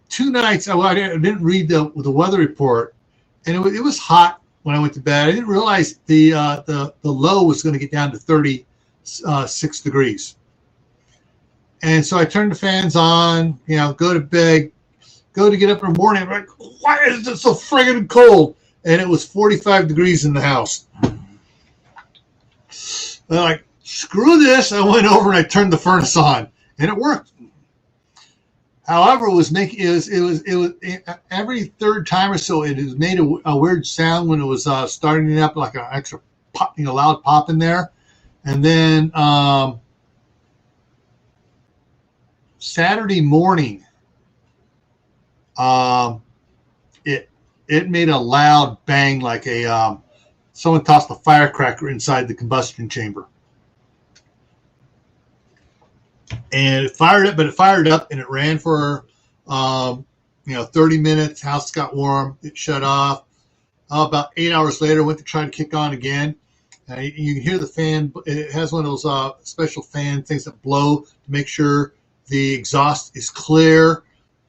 2 nights I didn't read the weather report, and it was hot when I went to bed. I didn't realize the low was going to get down to 36 degrees. And so I turned the fans on, go to bed, go to get up in the morning. I'm like, why is it so friggin' cold? And it was 45 degrees in the house. I'm like, screw this. I went over and I turned the furnace on, and it worked. However, it was every third time or so, it has made a weird sound when it was starting up, like an extra pop, loud pop in there. And then Saturday morning, it made a loud bang, like someone tossed a firecracker inside the combustion chamber. And it fired up, and it ran for 30 minutes. House got warm. It shut off. About 8 hours later, went to try to kick on again. You can hear the fan. It has one of those special fan things that blow to make sure the exhaust is clear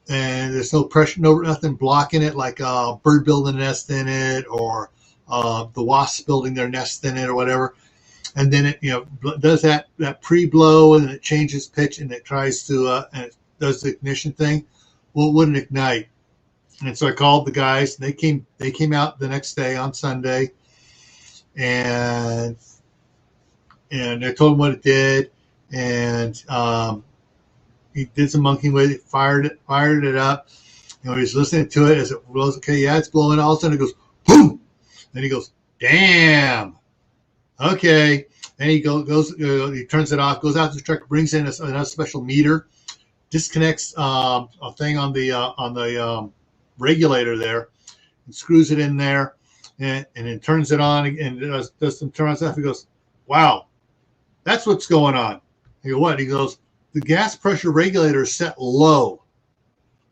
and there's no pressure, nothing blocking it, like a bird building a nest in it, or the wasps building their nest in it, or whatever. And then it does that pre-blow, and then it changes pitch, and it tries to and it does the ignition thing. Well, it wouldn't ignite. And so I called the guys. They came out the next day on Sunday, and I told them what it did, and he did some monkeying with it, fired it up. He was listening to it as it blows. Okay, yeah, it's blowing. All of a sudden it goes boom. Then he goes, damn. Okay. And he goes. He turns it off. Goes out to the truck. Brings in another special meter. Disconnects a thing on the regulator there, and screws it in there, and then turns it on and does some turn on stuff. He goes, "Wow, that's what's going on." I go, "What?" He goes, "The gas pressure regulator is set low,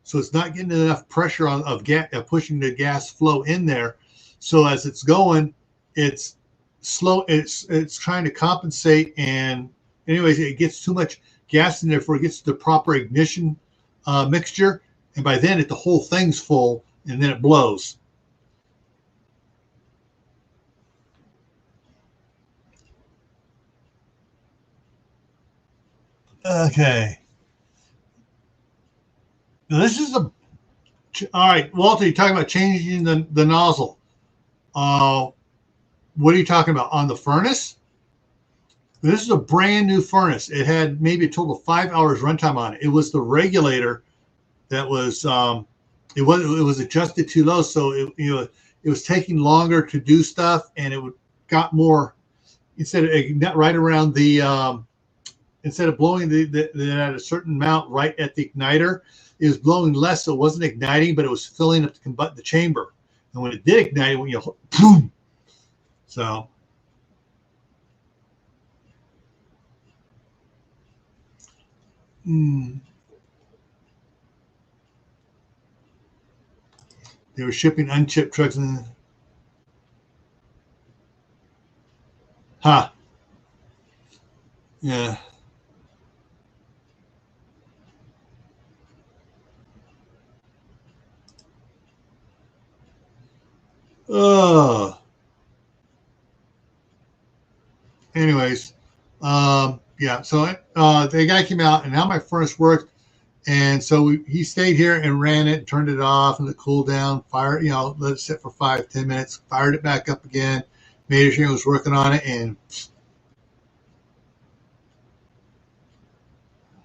so it's not getting enough pressure of pushing the gas flow in there. So as it's going, it's slow. It's trying to compensate, and anyways, it gets too much gas in there before it gets to the proper ignition mixture, and by then the whole thing's full, and then it blows." Okay. Now this is all right, Walter. You're talking about changing the nozzle. What are you talking about on the furnace? This is a brand new furnace. It had maybe a total of 5 hours runtime on it. It was the regulator that was it was adjusted too low, so it was taking longer to do stuff, and it got more instead of right around the instead of blowing the at a certain amount right at the igniter, it was blowing less, so it wasn't igniting, but it was filling up the chamber. And when it did ignite, it went boom. So they were shipping unchipped trucks in. Huh. Yeah. Oh. Anyways, yeah. So the guy came out, and how my furnace worked, and so he stayed here and ran it, turned it off, and it cooled down. Fired, let it sit for 5-10 minutes. Fired it back up again. Made sure he was working on it, and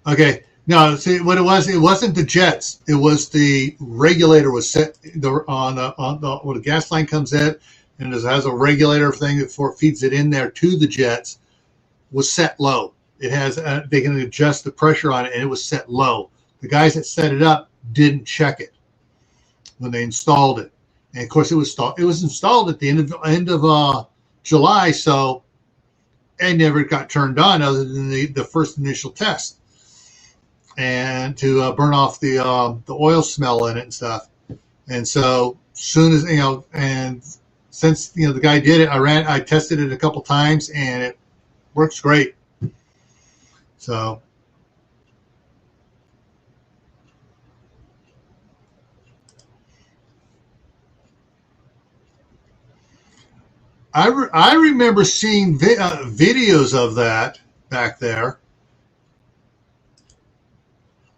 okay. No, see what it was. It wasn't the jets. It was the regulator was set on the when the gas line comes in, and it has a regulator thing that feeds it in there to the jets. Was set low. It has they can adjust the pressure on it, and it was set low. The guys that set it up didn't check it when they installed it, and of course it was installed at the end of July. So it never got turned on other than the first initial test, and to burn off the oil smell in it and stuff. And so soon as and since the guy did it, I tested it a couple times and it works great. So I remember seeing videos of that back there.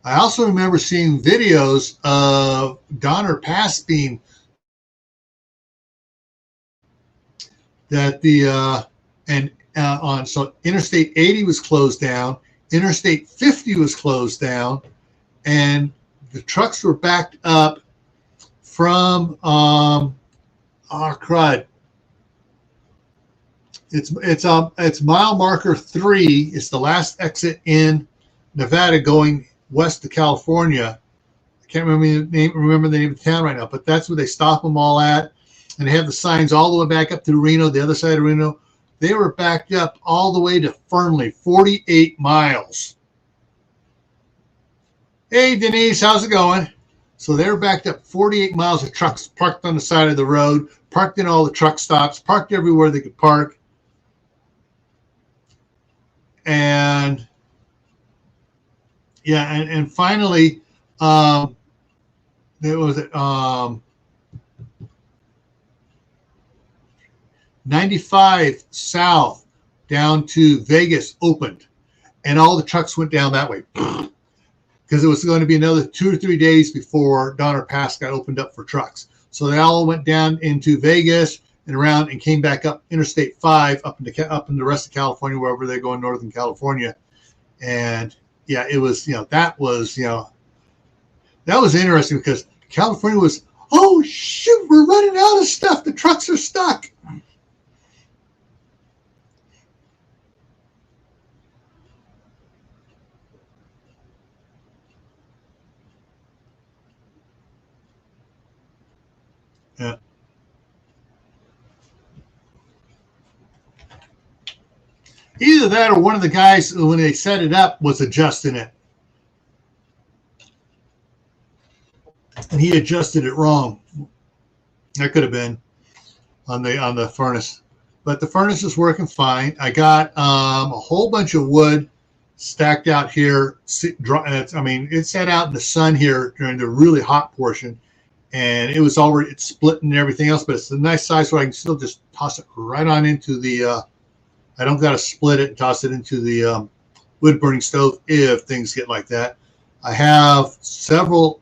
I also remember seeing videos of Donner Pass being that so Interstate 80 was closed down, Interstate 50 was closed down, and the trucks were backed up from crud. It's mile marker 3. It's the last exit in Nevada going west to California. I can't remember the name of the town right now, but that's where they stop them all at. And they have the signs all the way back up to Reno, the other side of Reno. They were backed up all the way to Fernley, 48 miles. Hey, Denise, how's it going? So they were backed up 48 miles of trucks parked on the side of the road, parked in all the truck stops, parked everywhere they could park. And yeah, and finally, there was 95 south down to Vegas opened, and all the trucks went down that way because it was going to be another 2 or 3 days before Donner Pass got opened up for trucks. So they all went down into Vegas and around and came back up Interstate 5 up in the rest of California, wherever they're going, Northern California. And yeah, it was, that was interesting because California was, oh shoot, we're running out of stuff. The trucks are stuck. Yeah. Either that or one of the guys, when they set it up, was adjusting it. And he adjusted it wrong. That could have been on the furnace. But the furnace is working fine. I got a whole bunch of wood stacked out here. It sat out in the sun here during the really hot portion. And it's split and everything else. But it's a nice size where I can still just toss it right on into the... I don't got to split it and toss it into the wood burning stove if things get like that. I have several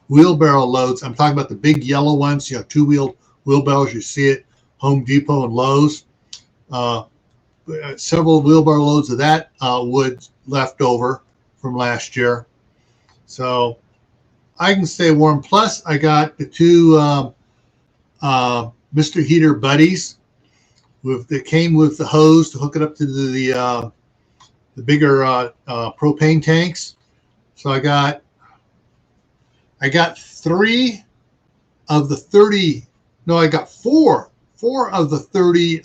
wheelbarrow loads. I'm talking about the big yellow ones, 2-wheeled wheelbarrows. You see it, Home Depot and Lowe's. Several wheelbarrow loads of that wood left over from last year. So I can stay warm. Plus, I got the 2 Mr. Heater Buddies. That came with the hose to hook it up to the bigger propane tanks. So I got 3 of the 30. No, I got 4 of the 30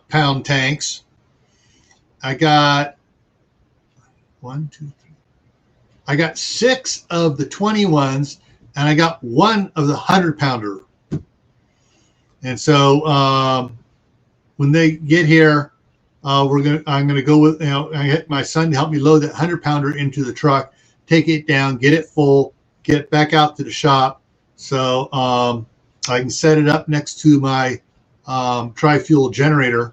pound tanks. I got 1, 2, 3. I got 6 of the 20 and I got 1 of the 100-pounder. And so when they get here, I'm gonna go with I get my son to help me load that 100-pounder into the truck, take it down, get it full, get it back out to the shop, so I can set it up next to my tri-fuel generator,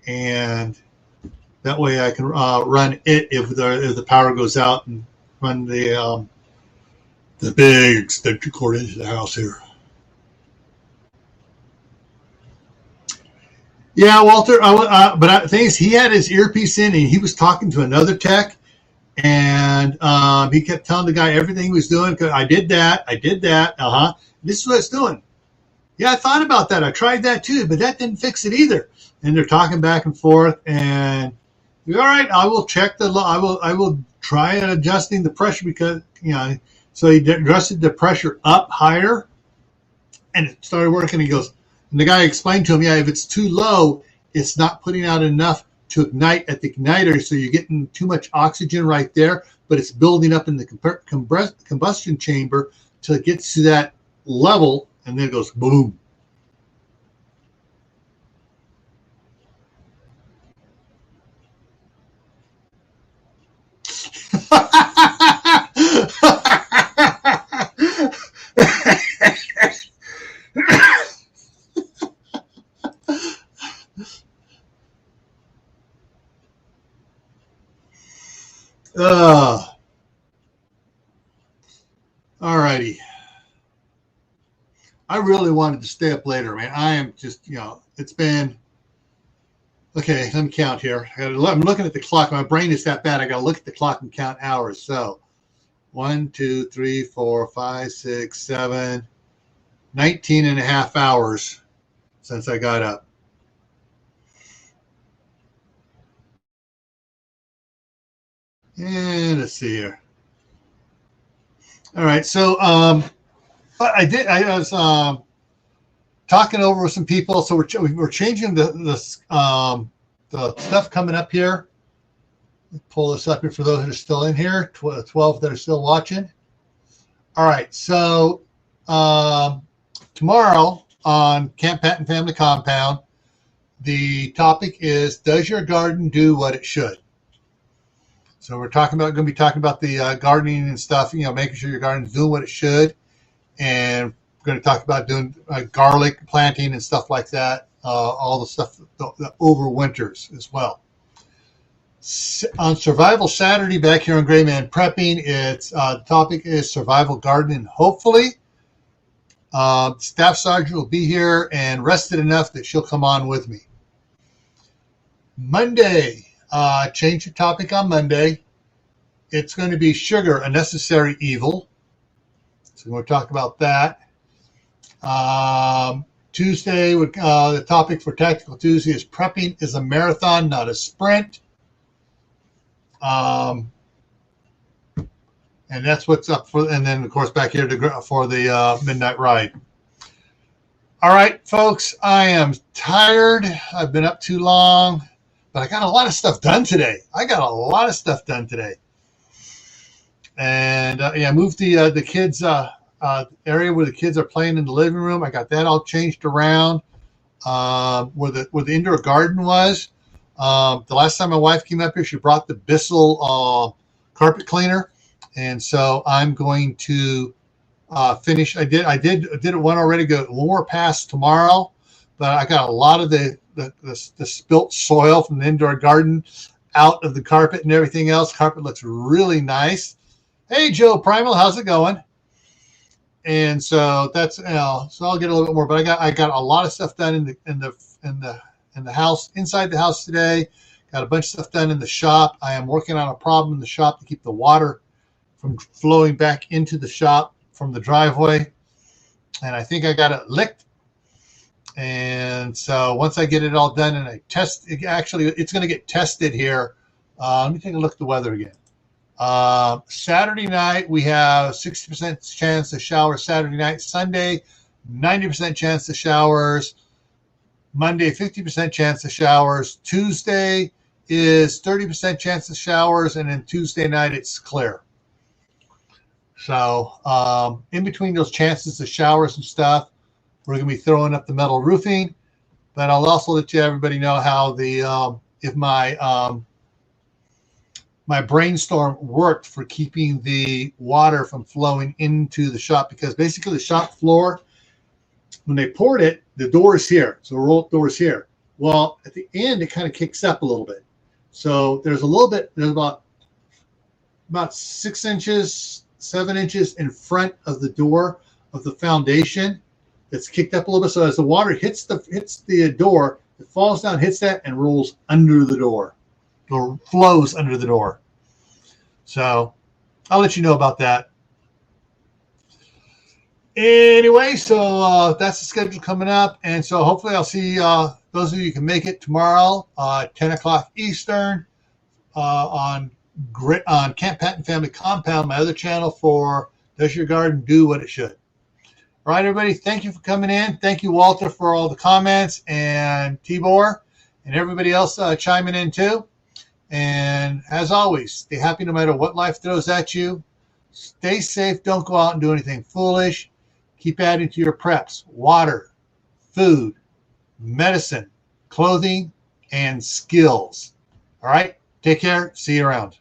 and that way I can run it if the power goes out and run the big extension cord into the house here. Yeah, Walter. But the thing is, he had his earpiece in, and he was talking to another tech, and he kept telling the guy everything he was doing. I did that. This is what it's doing. Yeah, I thought about that. I tried that too, but that didn't fix it either. And they're talking back and forth. And all right, I will check I will try adjusting the pressure because So he adjusted the pressure up higher, and it started working. He goes, And the guy explained to him, yeah, if it's too low, it's not putting out enough to ignite at the igniter, so you're getting too much oxygen right there, but it's building up in the combustion chamber till it gets to that level, and then it goes boom. All righty. I really wanted to stay up later, man. I am just, it's been, okay, let me count here. I'm looking at the clock. My brain is that bad. I got to look at the clock and count hours. So 1, 2, 3, 4, 5, 6, 7, 19 and a half hours since I got up. And let's see here. All right, so I was talking over with some people, so we're changing the stuff coming up here. Let's pull this up here for those that are still in here, 12 that are still watching. All right, so tomorrow on Camp Patton Family Compound, the topic is, does your garden do what it should? So we're going to be talking about the gardening and stuff, making sure your garden's doing what it should. And we're going to talk about doing garlic planting and stuff like that, all the stuff that overwinters as well. On Survival Saturday back here on Gray Man Prepping, the topic is survival gardening, hopefully. Staff Sergeant will be here and rested enough that she'll come on with me. Monday. Change the topic on Monday. It's going to be sugar, a necessary evil. So we'll talk about that. Tuesday, the topic for Tactical Tuesday is prepping is a marathon, not a sprint. And that's what's up for. And then, of course, back here for the midnight ride. All right, folks, I am tired. I've been up too long. But I got a lot of stuff done today. And I moved the kids area where the kids are playing in the living room. I got that all changed around where the indoor garden was. The last time my wife came up here, she brought the Bissell carpet cleaner, and so I'm going to finish. I did one already. Go one more pass tomorrow, but I got a lot of the spilt soil from the indoor garden out of the carpet and everything else. Carpet looks really nice. Hey, Joe Primal, how's it going? And so that's, so I'll get a little bit more, but I got a lot of stuff done in the house, inside the house today. Got a bunch of stuff done in the shop. I am working on a problem in the shop to keep the water from flowing back into the shop from the driveway. And I think I got it licked. And so once I get it all done and I test, it's going to get tested here. Let me take a look at the weather again. Saturday night, we have 60% chance of showers Saturday night. Sunday, 90% chance of showers. Monday, 50% chance of showers. Tuesday is 30% chance of showers. And then Tuesday night, it's clear. So in between those chances of showers and stuff, we're going to be throwing up the metal roofing, but I'll also let everybody know how if my brainstorm worked for keeping the water from flowing into the shop, because basically the shop floor, when they poured it, the door is here. So the roll-up door is here. Well, at the end, it kind of kicks up a little bit. So there's about 6 inches, 7 inches in front of the door of the foundation. It's kicked up a little bit, so as the water hits the door, it falls down, hits that, and rolls under the door, or flows under the door. So I'll let you know about that. Anyway, so that's the schedule coming up, and so hopefully I'll see those of you who can make it tomorrow, 10 o'clock Eastern, on Camp Patton Family Compound, my other channel for Does Your Garden Do What It Should? All right, everybody, thank you for coming in. Thank you, Walter, for all the comments, and Tibor, and everybody else chiming in too. And as always, stay happy no matter what life throws at you. Stay safe. Don't go out and do anything foolish. Keep adding to your preps: water, food, medicine, clothing, and skills. All right, take care. See you around.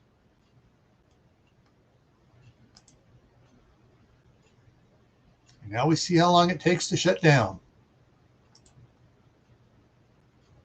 Now we see how long it takes to shut down.